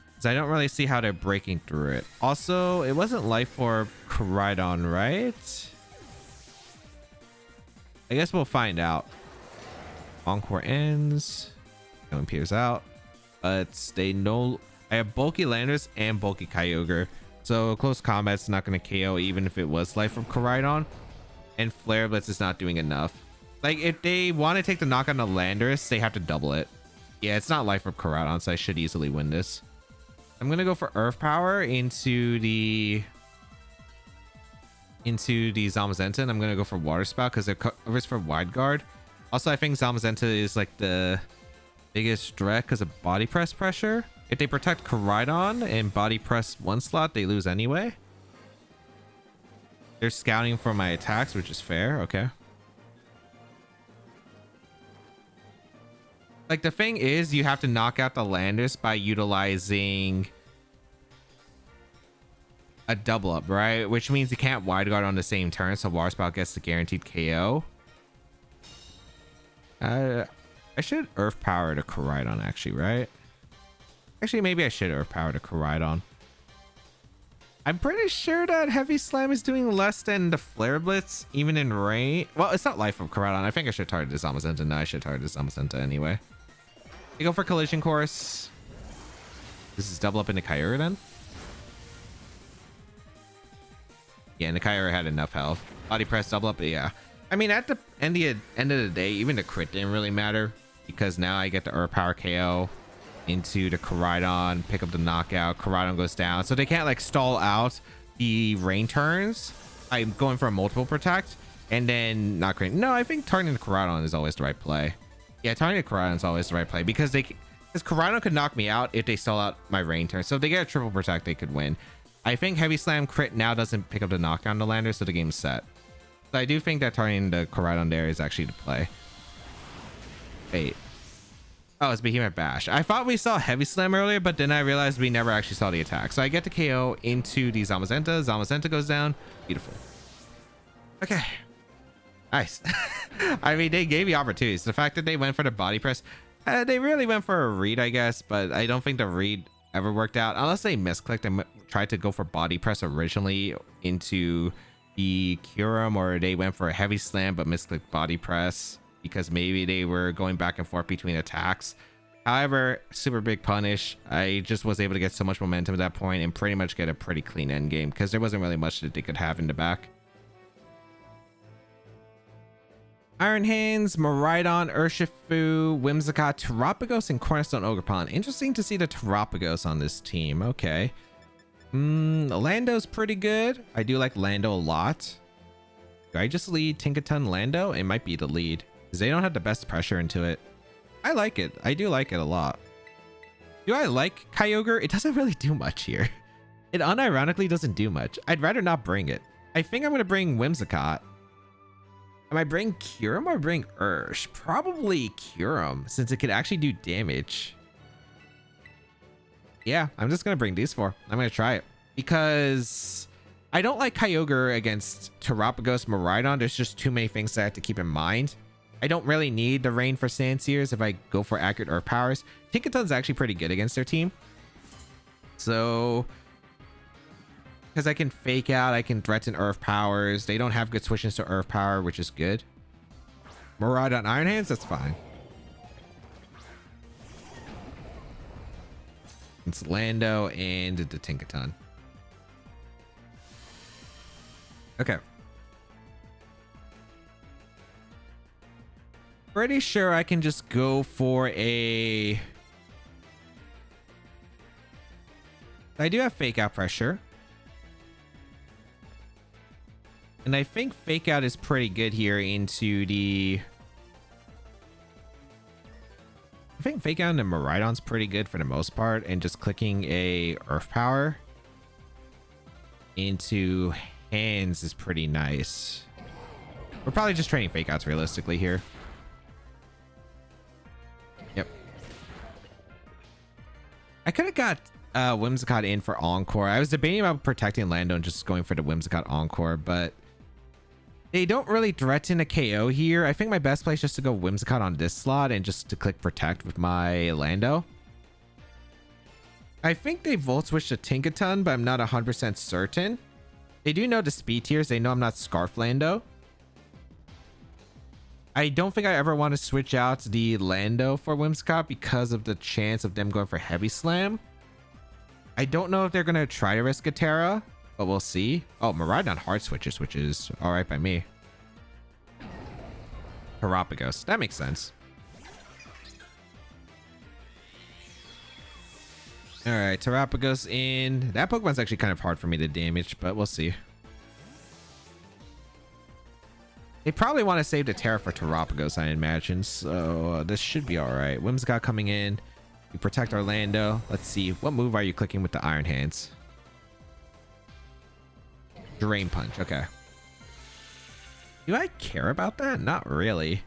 Because I don't really see how they're breaking through it. Also, it wasn't Life Orb Koraidon, right? I guess we'll find out. Encore ends. Going peers out. But they know I have bulky Landers and bulky Kyogre. So close combat's not going to KO even if it was Life from Koraidon. And Flare Blitz is not doing enough. Like if they want to take the knock on the Landers, they have to double it. Yeah, it's not Life from Koraidon, so I should easily win this. I'm going to go for Earth Power into the Zamazenta, and I'm going to go for Water Spout because it covers for Wide Guard. Also, I think Zamazenta is like the biggest threat because of Body Press pressure. If they protect Koraidon and Body Press one slot, they lose anyway. They're scouting for my attacks, which is fair. Okay. Like the thing is, you have to knock out the Landers by utilizing a double up, right? Which means you can't Wide Guard on the same turn, so Water Spout gets the guaranteed KO. I should Earth Power to Koraidon, actually, right? Actually, maybe I should Earth Power to Koraidon. I'm pretty sure that Heavy Slam is doing less than the Flare Blitz, even in rain. Well, it's not Life of Koraidon. I think I should target the Zamazenta. No, I should target the Zamazenta anyway. You go for Collision Course. This is double up into Kyurem then. Yeah, and the Kyurem had enough health. Body Press double up, yeah. I mean, at the end of the day, even the crit didn't really matter because now I get the Earth Power KO into the Koraidon, pick up the knockout. Koraidon goes down, so they can't like stall out the rain turns. I'm going for a multiple protect and then not great. No, I think targeting the Koraidon is always the right play. Yeah, targeting the Koraidon is always the right play because Koraidon could knock me out if they stall out my rain turn. So if they get a triple protect, they could win. I think Heavy Slam crit now doesn't pick up the knockdown to Lander, so the game's set. So I do think that targeting the Koraidon there is actually the play. Wait. Oh, it's Behemoth Bash. I thought we saw Heavy Slam earlier, but then I realized we never actually saw the attack. So I get the KO into the Zamazenta. Zamazenta goes down. Beautiful. Okay. Nice. I mean, they gave you opportunities. The fact that they went for the Body Press, they really went for a read, I guess, but I don't think the read ever worked out unless they misclicked and tried to go for Body Press originally into the Kyurem, or they went for a Heavy Slam but misclicked Body Press. because maybe they were going back and forth between attacks. However, super big punish. I just was able to get so much momentum at that point and pretty much get a pretty clean end game because there wasn't really much that they could have in the back. Iron Hands, Miraidon, Urshifu, Whimsicott, Terapagos, and Cornerstone Ogerpon. Interesting to see the Terapagos on this team. Okay. Lando's pretty good. I do like Lando a lot. Do I just lead Tinkaton Lando? It might be the lead because they don't have the best pressure into it. I like it. I do like it a lot. Do I like Kyogre? It doesn't really do much here. It unironically doesn't do much. I'd rather not bring it. I think I'm going to bring Whimsicott. Am I bring Kyurem or bring Ursh? Probably Kyurem, since it could actually do damage. Yeah, I'm just going to bring these four. I'm going to try it. Because I don't like Kyogre against Terapagos, Miraidon. There's just too many things that I have to keep in mind. I don't really need the Rain for Sandseers if I go for accurate Earth Powers. Tinkaton's actually pretty good against their team. So... because I can fake out, I can threaten Earth Powers. They don't have good switches to Earth Power, which is good. Miraidon Iron Hands, that's fine. It's Lando and the Tinkaton. Okay. Pretty sure I can just go for a... I do have fake out pressure. And I think fake out is pretty good here into the... I think fake out into Miraidon's pretty good for the most part. And just clicking a Earth Power into hands is pretty nice. We're probably just training fake outs realistically here. Yep. I could have got Whimsicott in for Encore. I was debating about protecting Lando and just going for the Whimsicott Encore, but they don't really threaten a KO here. I think my best play is just to go Whimsicott on this slot and just to click Protect with my Lando. I think they Volt Switch to Tinkaton, but I'm not 100% certain. They do know the speed tiers. They know I'm not Scarf Lando. I don't think I ever want to switch out the Lando for Whimsicott because of the chance of them going for Heavy Slam. I don't know if they're going to try to risk a Terra, but we'll see. Oh, Miraidon hard switches, which is all right by me. Terapagos. That makes sense. All right, Terapagos in. That Pokemon's actually kind of hard for me to damage, but we'll see. They probably want to save the Terra for Terapagos, I imagine. So this should be all right. Whimsicott coming in. We protect Orlando. Let's see. What move are you clicking with the Iron Hands? Drain Punch. Okay. Do I care about that? Not really.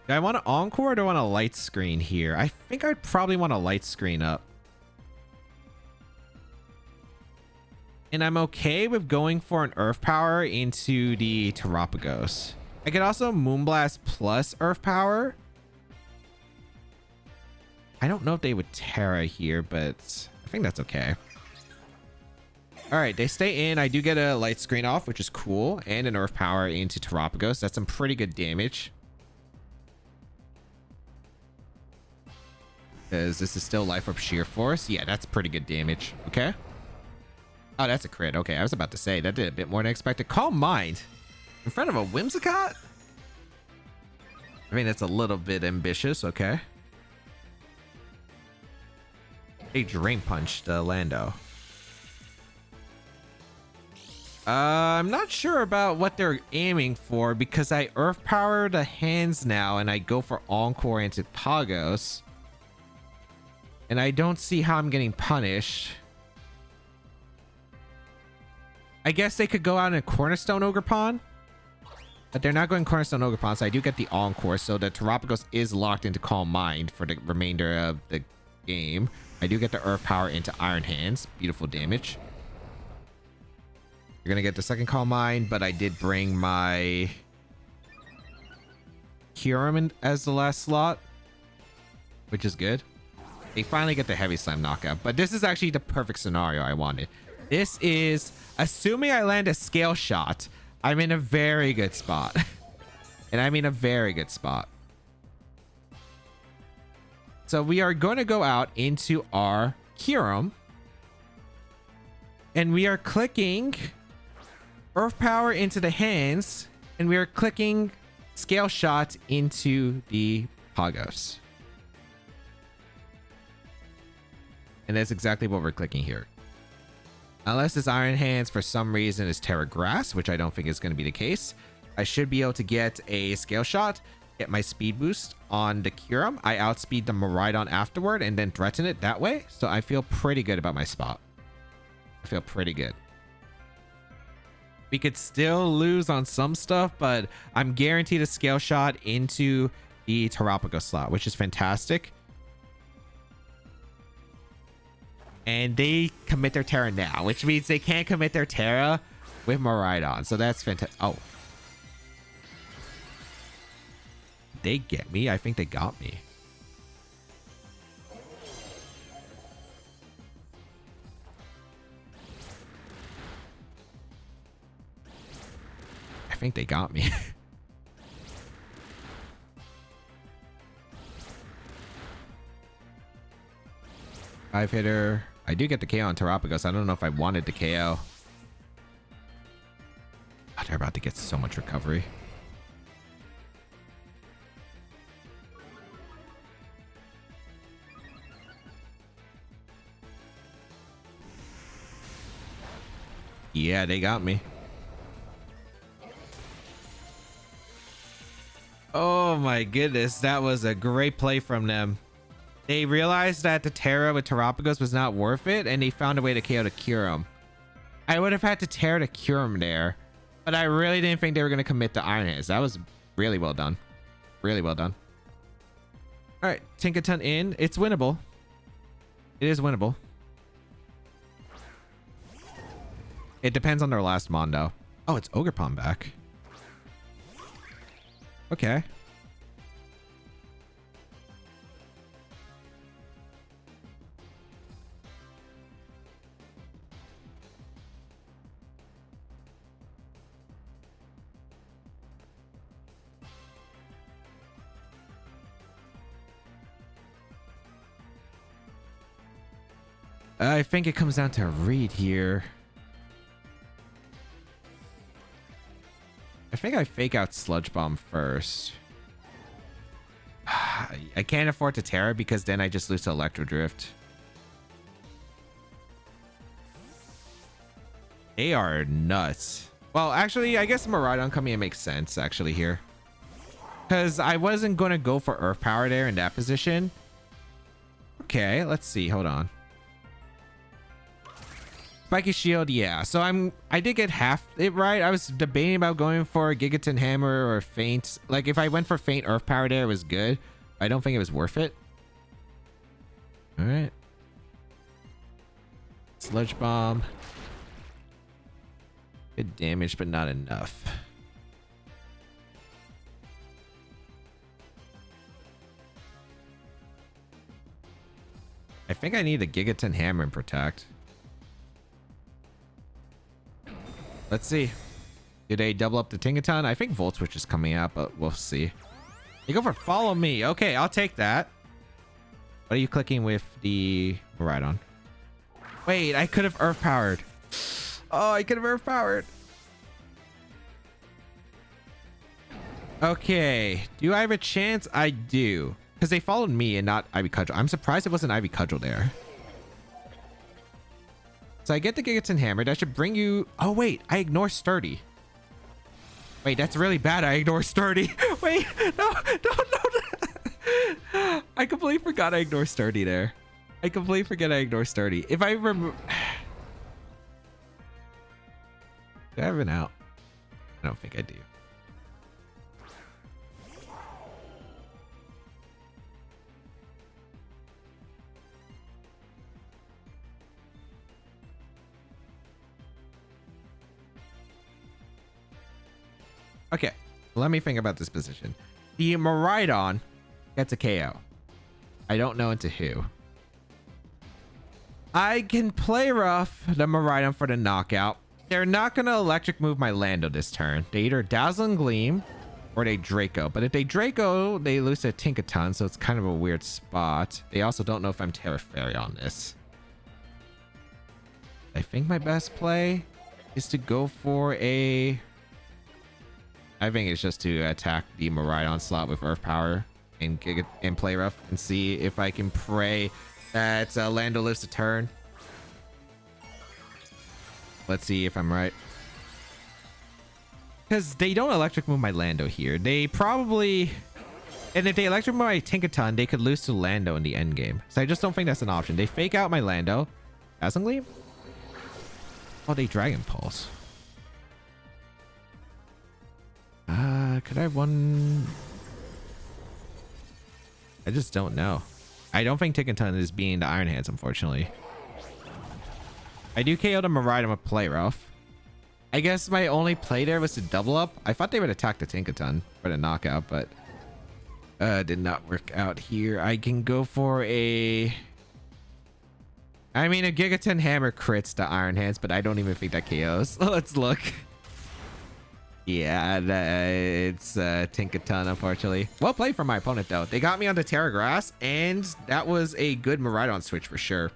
Do I want to Encore or do I want a Light Screen here? I think I'd probably want a Light Screen up. And I'm okay with going for an Earth Power into the Terapagos. I could also Moonblast plus Earth Power. I don't know if they would Terra here, but I think that's okay. All right, they stay in. I do get a Light Screen off, which is cool. And an Earth Power into Terapagos. That's some pretty good damage. Because this is still Life Orb Sheer Force. Yeah, that's pretty good damage. Okay. Oh, that's a crit. Okay, I was about to say that did a bit more than expected. Calm Mind in front of a Whimsicott? I mean, that's a little bit ambitious. Okay. They Drain Punched Lando. I'm not sure about what they're aiming for because I Earth Power the hands now and I go for Encore into Pagos. And I don't see how I'm getting punished. I guess they could go out in a Cornerstone Ogerpon. But they're not going Cornerstone Ogerpon, so I do get the Encore. So the Terapagos is locked into Calm Mind for the remainder of the game. I do get the Earth Power into Iron Hands. Beautiful damage. You're going to get the second Calm Mind, but I did bring my Kyurem in as the last slot, which is good. They finally get the Heavy Slam knockout, but this is actually the perfect scenario I wanted. This is, assuming I land a Scale Shot, I'm in a very good spot. And I'm in a very good spot. So we are going to go out into our Kyurem. And we are clicking Earth Power into the hands. And we are clicking Scale Shot into the Pagos. And that's exactly what we're clicking here. Unless this Iron Hands for some reason is Terra Grass, which I don't think is going to be the case, I should be able to get a Scale Shot, get my speed boost on the Kyurem. I outspeed the Miraidon afterward and then threaten it that way. So I feel pretty good about my spot. I feel pretty good. We could still lose on some stuff, but I'm guaranteed a Scale Shot into the Terrapago slot, which is fantastic. And they commit their Terra now, which means they can't commit their Terra with Miraidon. So that's fantastic. Oh. They get me? I think they got me. I think they got me. 5-hitter. I do get the KO on Terrapagos. I don't know if I wanted the KO. God, they're about to get so much recovery. Yeah, they got me. Oh my goodness, that was a great play from them. They realized that the Terra with Terrapagos was not worth it, and they found a way to KO the Kyurem. I would have had to tear the Kyurem there, but I really didn't think they were going to commit the Iron Hands. That was really well done. Really well done. All right, Tinkaton in. It's winnable. It is winnable. It depends on their last Mondo. Oh, it's Ogerpon back. Okay. I think it comes down to a read here. I think I fake out Sludge Bomb first. I can't afford to Terra because then I just lose to Electro Drift. They are nuts. Well, actually, I guess Miraidon coming in makes sense actually here. Because I wasn't going to go for Earth Power there in that position. Okay, let's see. Hold on. Spiky Shield, yeah. So I did get half it right. I was debating about going for Gigaton Hammer or Faint. Like if I went for Faint Earth Power there, it was good. I don't think it was worth it. All right. Sludge Bomb. Good damage, but not enough. I think I need a Gigaton Hammer and Protect. Let's see. Do they double up the Tinkaton? I think Volt Switch is coming out, but we'll see. You go for Follow Me. Okay, I'll take that. What are you clicking with the Miraidon? Wait, I could have Earth Powered. Oh, I could have Earth Powered. Okay. Do I have a chance? I do. Because they followed me and not Ivy Cudgel. I'm surprised it wasn't Ivy Cudgel there. So I get the Gigaton Hammer. That should bring you... Oh, wait. I ignore Sturdy. Wait, that's really bad. I ignore Sturdy. Wait. No. I completely forgot I ignore Sturdy there. I completely forget I ignore Sturdy. If I remember... Do I have an out? I don't think I do. Okay, let me think about this position. The Miraidon gets a KO. I don't know into who. I can play rough the Miraidon for the knockout. They're not going to electric move my Lando this turn. They either Dazzling Gleam or they Draco. But if they Draco, they lose their Tinkaton, so it's kind of a weird spot. They also don't know if I'm Terra Fairy on this. I think my best play is to go for a... I think it's just to attack the Miraidon slot with Earth Power and play rough and see if I can pray that Lando lives a turn. Let's see if I'm right. Because they don't electric move my Lando here. They probably... And if they electric move my Tinkaton, they could lose to Lando in the end game. So I just don't think that's an option. They fake out my Lando. Yvesangelist? Oh, they Dragon Pulse. Could I one... I just don't know. I don't think Tinkaton is being the Iron Hands, unfortunately. I do KO the Miraidon with Play Rough. I guess my only play there was to double up. I thought they would attack the Tinkaton for the knockout, but did not work out here. I can go for a... I mean, a Gigaton Hammer crits the Iron Hands, but I don't even think that KOs. Let's look. Yeah, it's Tinkaton, unfortunately. Well played from my opponent, though. They got me on the Terra Grass, and that was a good Miraidon switch for sure.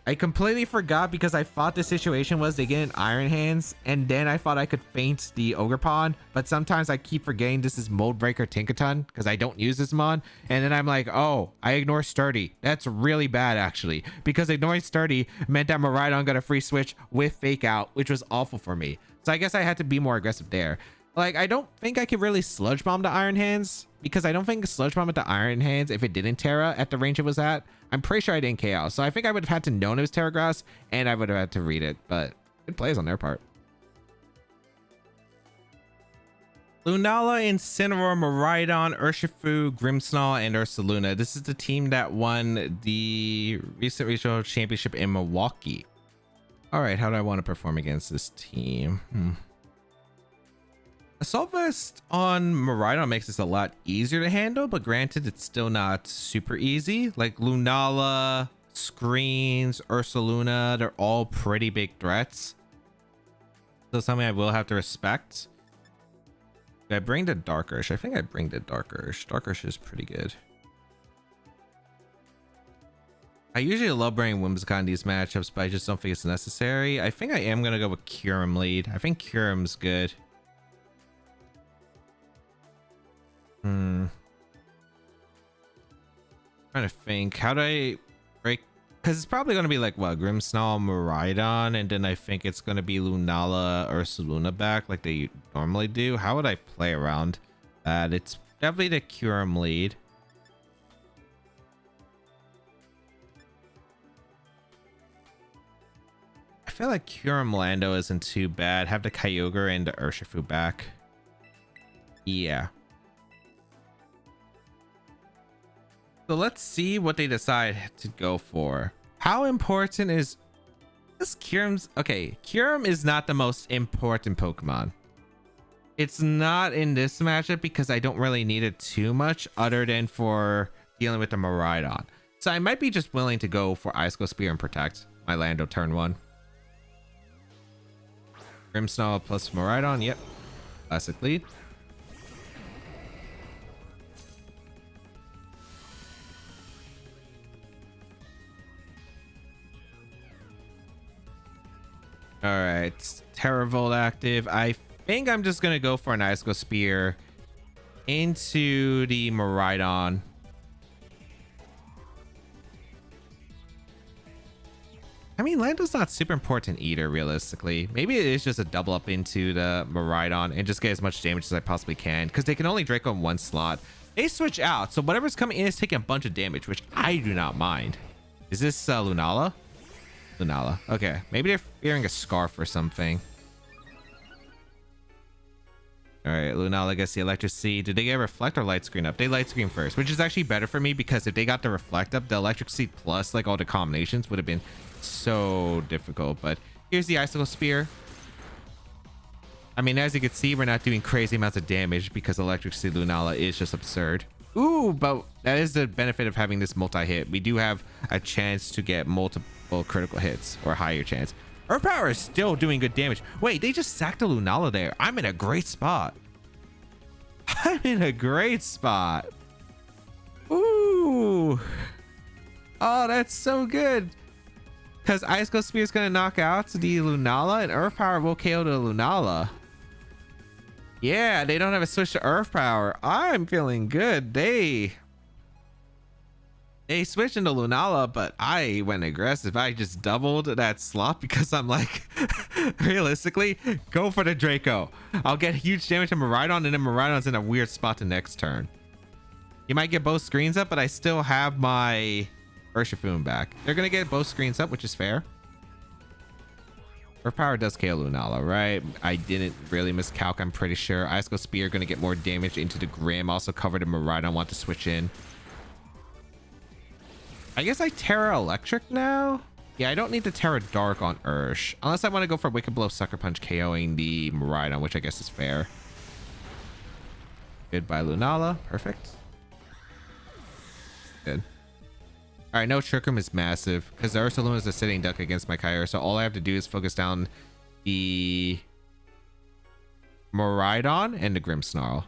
I completely forgot because I thought the situation was they get an Iron Hands, and then I thought I could feint the Ogerpon, but sometimes I keep forgetting this is Mold Breaker Tinkaton because I don't use this mod, and then I'm like, oh, I ignore Sturdy. That's really bad, actually, because ignoring Sturdy meant that Miraidon got a free switch with Fake Out, which was awful for me. So I guess I had to be more aggressive there. Like, I don't think I could really Sludge Bomb the Iron Hands, because I don't think Sludge Bomb at the Iron Hands, if it didn't Terra at the range it was at, I'm pretty sure I didn't KO. So I think I would have had to know it was Terra Grass, and I would have had to read it, but good plays on their part. Lunala, Incineroar, Miraidon, Urshifu, Grimmsnarl, and Ursaluna. This is the team that won the recent regional championship in Milwaukee. All right, how do I want to perform against this team? Assault Vest on Miraidon makes this a lot easier to handle, but granted, it's still not super easy. Like Lunala, Screens, Ursaluna, they're all pretty big threats. So something I will have to respect. Do I bring the Dark Ursh? I think I bring the Dark Ursh. Dark Ursh is pretty good. I usually love bringing Whimsicott in these matchups, but I just don't think it's necessary. I think I am going to go with Kyurem lead. I think Kyurem's good. Trying to think. How do I break? Because it's probably going to be like, what, Grimmsnarl, Miraidon, and then I think it's going to be Lunala or Ursaluna back like they normally do. How would I play around that? It's definitely the Kyurem lead. I feel like Kyurem Lando isn't too bad. Have the Kyogre and the Urshifu back. Yeah. So let's see what they decide to go for. How important is this Kyurem's? Okay, Kyurem is not the most important Pokemon. It's not in this matchup because I don't really need it too much other than for dealing with the Miraidon. So I might be just willing to go for Icicle Spear and protect my Lando turn 1. Grimmsnarl plus Miraidon, yep. Classic lead. All right, Terravolt active. I think I'm just gonna go for an Icicle Spear into the Miraidon. I mean, Lando's not super important either, realistically. Maybe it is just a double up into the Miraidon and just get as much damage as I possibly can, because they can only Draco in one slot. They switch out, so whatever's coming in is taking a bunch of damage, which I do not mind. Is this Lunala? Lunala. Okay, maybe they're fearing a Scarf or something. All right, Lunala gets the Electricity. Did they get Reflect or Light Screen up? They Light Screen first, which is actually better for me because if they got the Reflect up, the Electricity plus like all the combinations would have been so difficult. But here's the Icicle Spear. I mean, as you can see, we're not doing crazy amounts of damage because Electricity Lunala is just absurd. Ooh, but that is the benefit of having this multi-hit. We do have a chance to get multiple critical hits or higher chance. Earth Power is still doing good damage. Wait, they just sacked a Lunala there. I'm in a great spot. I'm in a great spot. Ooh. Oh, that's so good. Because Ice Ghost Spear is going to knock out the Lunala, and Earth Power will KO the Lunala. Yeah, they don't have a switch to Earth Power. I'm feeling good. They switched into Lunala, but I went aggressive. I just doubled that slot because I'm like, realistically, go for the Draco. I'll get huge damage to Miraidon, and then Miraidon's in a weird spot the next turn. You might get both screens up, but I still have my Urshifu back. They're gonna get both screens up, which is fair. Earth Power does KO Lunala, right? I didn't really miscalc, I'm pretty sure. Ice Ghost Spear gonna get more damage into the Grim. Also covered in Miraidon, want to switch in. I guess I Terra Electric now? Yeah, I don't need to Terra Dark on Ursh. Unless I want to go for Wicked Blow, Sucker Punch, KOing the Miraidon, which I guess is fair. Goodbye Lunala, perfect. Good. All right, no Trick Room is massive because the Ursaluna is a sitting duck against my Kyurem, so all I have to do is focus down the Miraidon and the Grimmsnarl.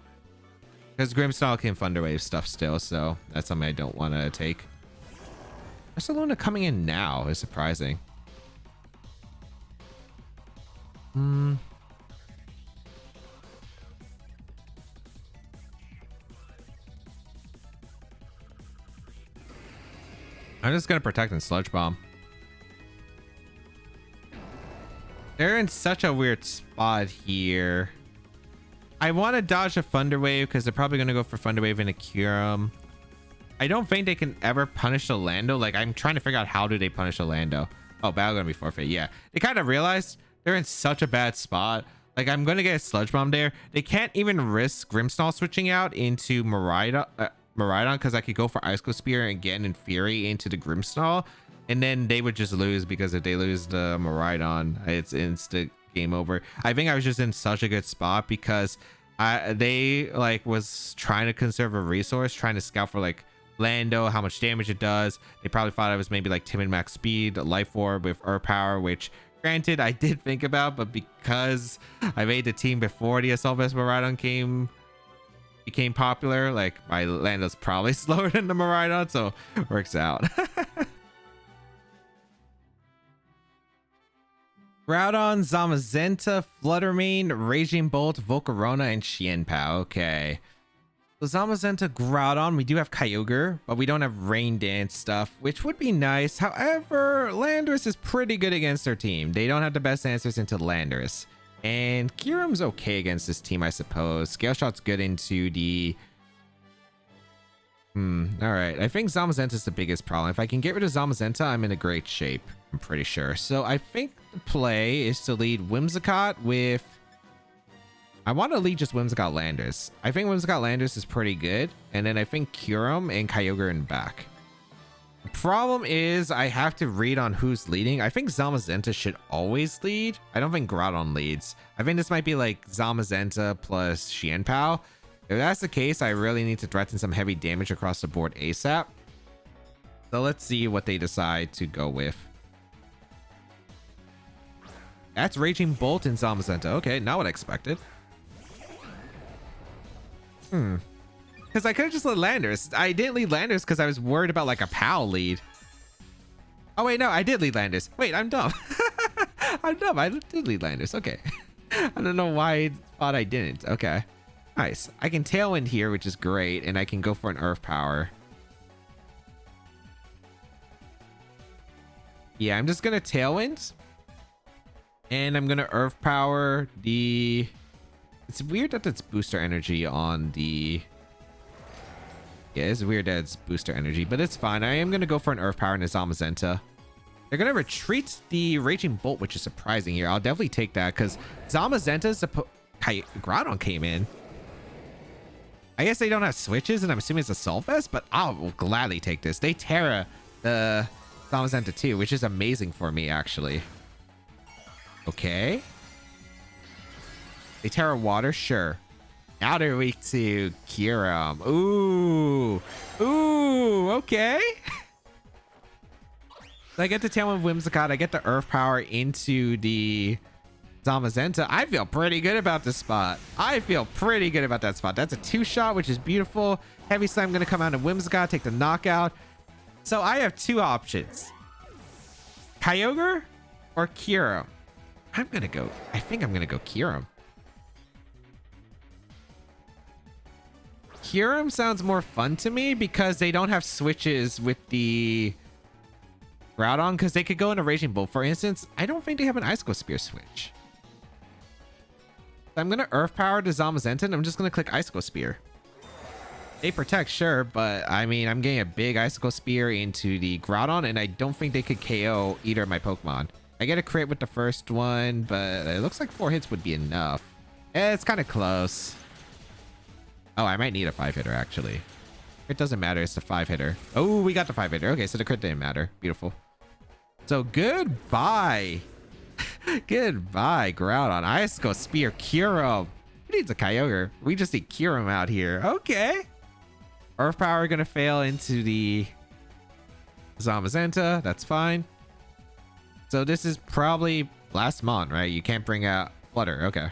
Because Grimmsnarl can Thunder Wave stuff still, so that's something I don't want to take. Ursaluna coming in now is surprising. I'm just gonna protect and Sludge Bomb. They're in such a weird spot here. I want to dodge a Thunder Wave because they're probably gonna go for Thunder Wave and a Kyurem. I don't think they can ever punish a Lando. Like, I'm trying to figure out how do they punish a Lando. Oh, battle gonna be forfeit. Yeah, they kind of realized they're in such a bad spot. Like, I'm gonna get a Sludge Bomb there. They can't even risk Grimmsnarl switching out into Miraidon because I could go for Ice Ghost Spear again and Fury into the Grimmsnarl, and then they would just lose because if they lose the Miraidon, it's instant game over. I think I was just in such a good spot because they like was trying to conserve a resource, trying to scout for like Lando, how much damage it does. They probably thought I was maybe like Timid Max Speed, Life Orb with Earth Power, which granted I did think about, but because I made the team before the Assault Vest Miraidon became popular, like my Lando's probably slower than the Miraidon, so works out. Groudon, Zamazenta, Fluttermane, Raging Bolt, Volcarona, and Xianpao. Okay. So Zamazenta, Groudon, we do have Kyogre, but we don't have Rain Dance stuff, which would be nice. However, Landorus is pretty good against their team. They don't have the best answers into Landorus. And Kyurem's okay against this team, I suppose. Scale Shot's good into the... all right. I think Zamazenta's the biggest problem. If I can get rid of Zamazenta, I'm in a great shape. I'm pretty sure. So I think the play is to lead Whimsicott with... I want to lead just Whimsicott Landorus. I think Whimsicott Landorus is pretty good. And then I think Kyurem and Kyogre in back. The problem is I have to read on who's leading. I think Zamazenta should always lead. I don't think Groudon leads. I think this might be like Zamazenta plus Xianpao. If that's the case, I really need to threaten some heavy damage across the board ASAP. So let's see what they decide to go with. That's Raging Bolt and Zamazenta. Okay, not what I expected. Because I could have just let Landorus. I didn't lead Landorus because I was worried about like a POW lead. Oh wait, no, I did lead Landorus. Wait, I'm dumb. I'm dumb. I did lead Landorus. Okay. I don't know why I thought I didn't. Okay. Nice. I can Tailwind here, which is great, and I can go for an Earth Power. Yeah, I'm just gonna Tailwind. And I'm gonna Earth Power the... It's weird that it's booster energy on the... Yeah, it's weird that it's booster energy, but it's fine. I am going to go for an Earth Power and a Zamazenta. They're going to retreat the Raging Bolt, which is surprising here. I'll definitely take that because Zamazenta's... Groudon came in. I guess they don't have switches, and I'm assuming it's a Assault Vest, but I'll gladly take this. They Terra the Zamazenta too, which is amazing for me, actually. Okay. They Terra Water, sure. Now they're weak to Kyurem. Ooh. Ooh, okay. So I get the Tailwind Whimsicott. I get the Earth Power into the Zamazenta. I feel pretty good about this spot. I feel pretty good about that spot. That's a 2-shot, which is beautiful. Heavy Slime going to come out of Whimsicott, take the knockout. So I have 2 options. Kyogre or Kyurem? I think I'm going to go Kyurem. Kyurem sounds more fun to me because they don't have switches with the Groudon, because they could go into Raging Bolt. For instance, I don't think they have an Icicle Spear switch. So I'm going to Earth Power to Zamazenta, and I'm just going to click Icicle Spear. They protect, sure, but I mean, I'm getting a big Icicle Spear into the Groudon, and I don't think they could KO either of my Pokemon. I get a crit with the first one, but it looks like 4 hits would be enough. It's kind of close. Oh, I might need a 5-hitter, actually. It doesn't matter. It's the 5-hitter. Oh, we got the 5-hitter. Okay, so the crit didn't matter. Beautiful. So goodbye. Goodbye, Groudon. Icicle Spear, Kyurem. Who needs a Kyogre? We just need Kyurem out here. Okay. Earth Power gonna fail into the Zamazenta. That's fine. So this is probably last Mon, right? You can't bring out Flutter. Okay.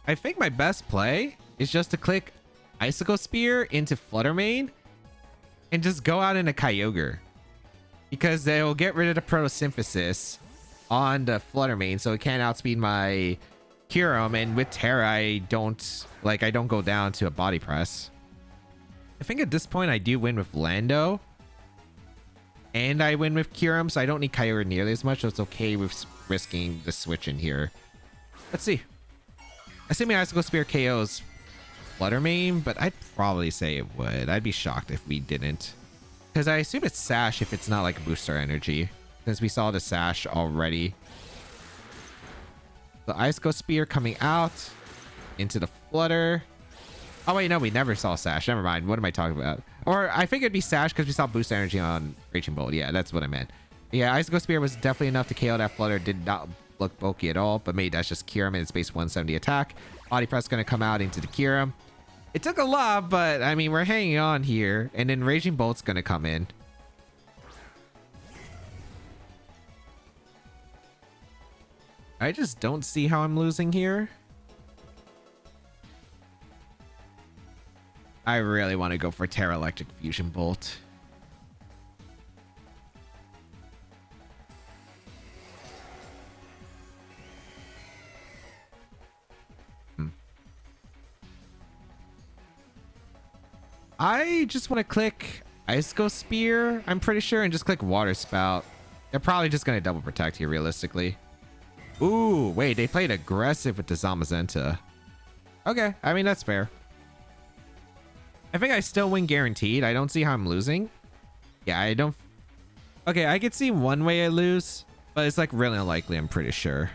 I think my best play is just to click Icicle Spear into Flutter Mane and just go out in a Kyogre, because they'll get rid of the Photosynthesis on the Flutter Mane, so it can't outspeed my Kyurem. And with Terra, I don't go down to a Body Press. I think at this point I do win with Lando, and I win with Kyurem, so I don't need Kyogre nearly as much, so it's okay with risking the switch in here. Let's see. Assuming Icicle Spear KOs Flutter Mane, but I'd probably say it would. I'd be shocked if we didn't, because I assume it's Sash if it's not like Booster Energy, since we saw the Sash already. The Icicle Spear coming out into the Flutter. Oh wait, no, we never saw Sash. Never mind. What am I talking about? Or I think it'd be Sash because we saw Boost Energy on Raging Bolt. Yeah, that's what I meant. Yeah, Icicle Spear was definitely enough to KO that Flutter. Did not look bulky at all, but maybe that's just Kyurem and its base 170 attack. Body Press gonna come out into the Kyurem. It took a lot, but I mean, we're hanging on here, and then Raging Bolt's gonna come in. I just don't see how I'm losing here. I really want to go for Terra Electric Fusion Bolt. I just want to click Icicle Spear, I'm pretty sure, and just click Water Spout. They're probably just going to double protect here, realistically. Ooh, wait, they played aggressive with the Zamazenta. Okay, I mean, that's fair. I think I still win guaranteed. I don't see how I'm losing. Yeah, I don't... Okay, I could see one way I lose, but it's like really unlikely, I'm pretty sure.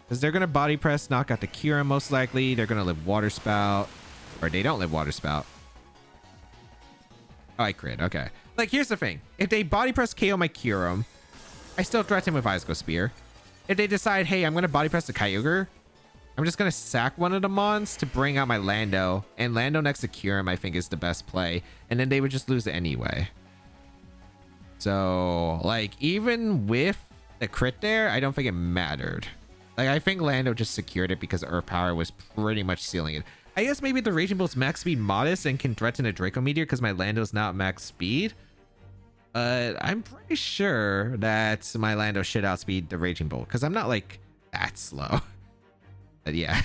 Because they're going to Body Press, knock out the Kyurem most likely. They're going to live Water Spout. Or they don't live Water Spout. Oh, I crit. Okay. Like, here's the thing. If they Body Press KO my Kyurem, I still threaten with Icicle Spear. If they decide, hey, I'm going to Body Press the Kyogre, I'm just going to sack one of the Mons to bring out my Lando. And Lando next to Kyurem, I think, is the best play. And then they would just lose anyway. So, like, even with the crit there, I don't think it mattered. Like, I think Lando just secured it because Earth Power was pretty much sealing it. I guess maybe the Raging Bolt's max speed modest and can threaten a Draco Meteor because my Lando's not max speed. But I'm pretty sure that my Lando should outspeed the Raging Bolt because I'm not like that slow. But yeah,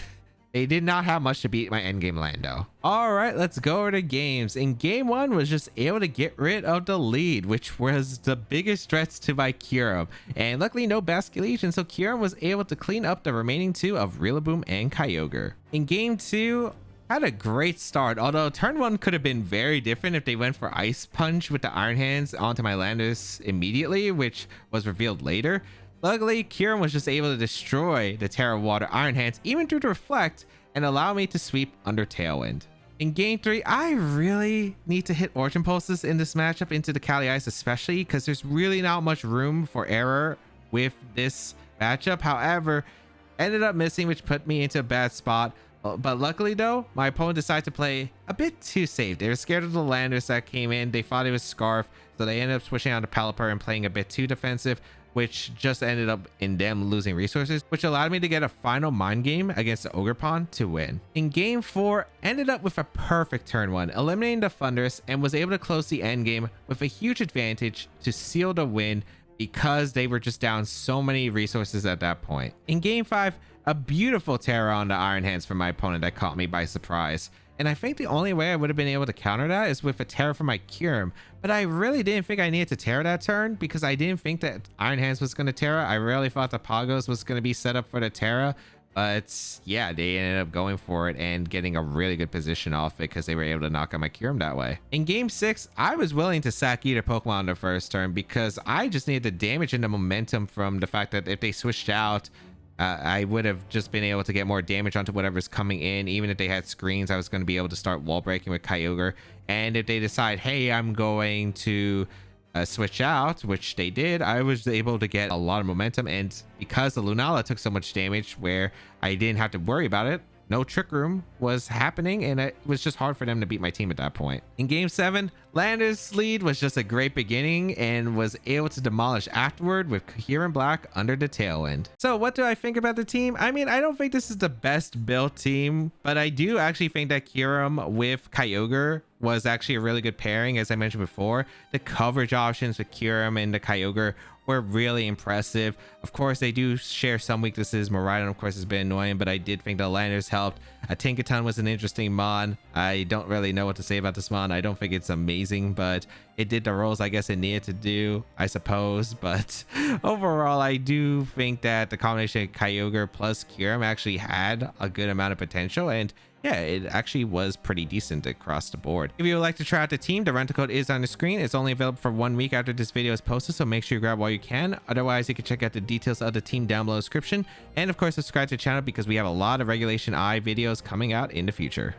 they did not have much to beat my endgame Lando. All right, let's go over to games. In game one was just able to get rid of the lead, which was the biggest threats to my Kyurem. And luckily no Basculation, so Kyurem was able to clean up the remaining two of Rillaboom and Kyogre. In game two, had a great start, although turn one could have been very different if they went for Ice Punch with the Iron Hands onto my Landis immediately, which was revealed later. Luckily, Kyurem was just able to destroy the Terra Water Iron Hands even through the Reflect and allow me to sweep under Tailwind. In game three, I really need to hit Origin Pulses in this matchup into the Kali Ice, especially because there's really not much room for error with this matchup. However, ended up missing, which put me into a bad spot. But luckily though, my opponent decided to play a bit too safe. They were scared of the Landers that came in. They thought it was Scarf, so they ended up switching out to Pelipper and playing a bit too defensive, which just ended up in them losing resources, which allowed me to get a final mind game against the Ogerpon to win. In game 4, ended up with a perfect turn 1, eliminating the Thundurus, and was able to close the end game with a huge advantage to seal the win because they were just down so many resources at that point. In game 5, a beautiful Terra on the Iron Hands from my opponent that caught me by surprise. And I think the only way I would have been able to counter that is with a Terra from my Kyurem. But I really didn't think I needed to Terra that turn because I didn't think that Iron Hands was going to Terra. I really thought the Pagos was going to be set up for the Terra. But yeah, they ended up going for it and getting a really good position off it because they were able to knock out my Kyurem that way. In game 6, I was willing to sack either Pokemon on the first turn because I just needed the damage and the momentum from the fact that if they switched out, I would have just been able to get more damage onto whatever's coming in. Even if they had screens, I was going to be able to start wall breaking with Kyogre. And if they decide, hey, I'm going to switch out, which they did, I was able to get a lot of momentum. And because the Lunala took so much damage where I didn't have to worry about it, no Trick Room was happening, and it was just hard for them to beat my team at that point. In game 7, Landers' lead was just a great beginning and was able to demolish afterward with Kyurem-Black under the tailwind. So what do I think about the team? I mean, I don't think this is the best built team, but I do actually think that Kyurem with Kyogre was actually a really good pairing. As I mentioned before, the coverage options with Kyurem and the Kyogre were really impressive. Of course, they do share some weaknesses. Miraidon, of course, has been annoying, but I did think the Landers helped. A Tinkaton was an interesting mon. I don't really know what to say about this mon. I don't think it's amazing, but it did the roles I guess it needed to do, I suppose. But overall, I do think that the combination of Kyogre plus Kyurem actually had a good amount of potential, and yeah, it actually was pretty decent across the board. If you would like to try out the team, the rental code is on the screen. It's only available for 1 week after this video is posted, so make sure you grab while you can. Otherwise, you can check out the details of the team down below in the description. And of course, subscribe to the channel because we have a lot of Regulation I videos coming out in the future.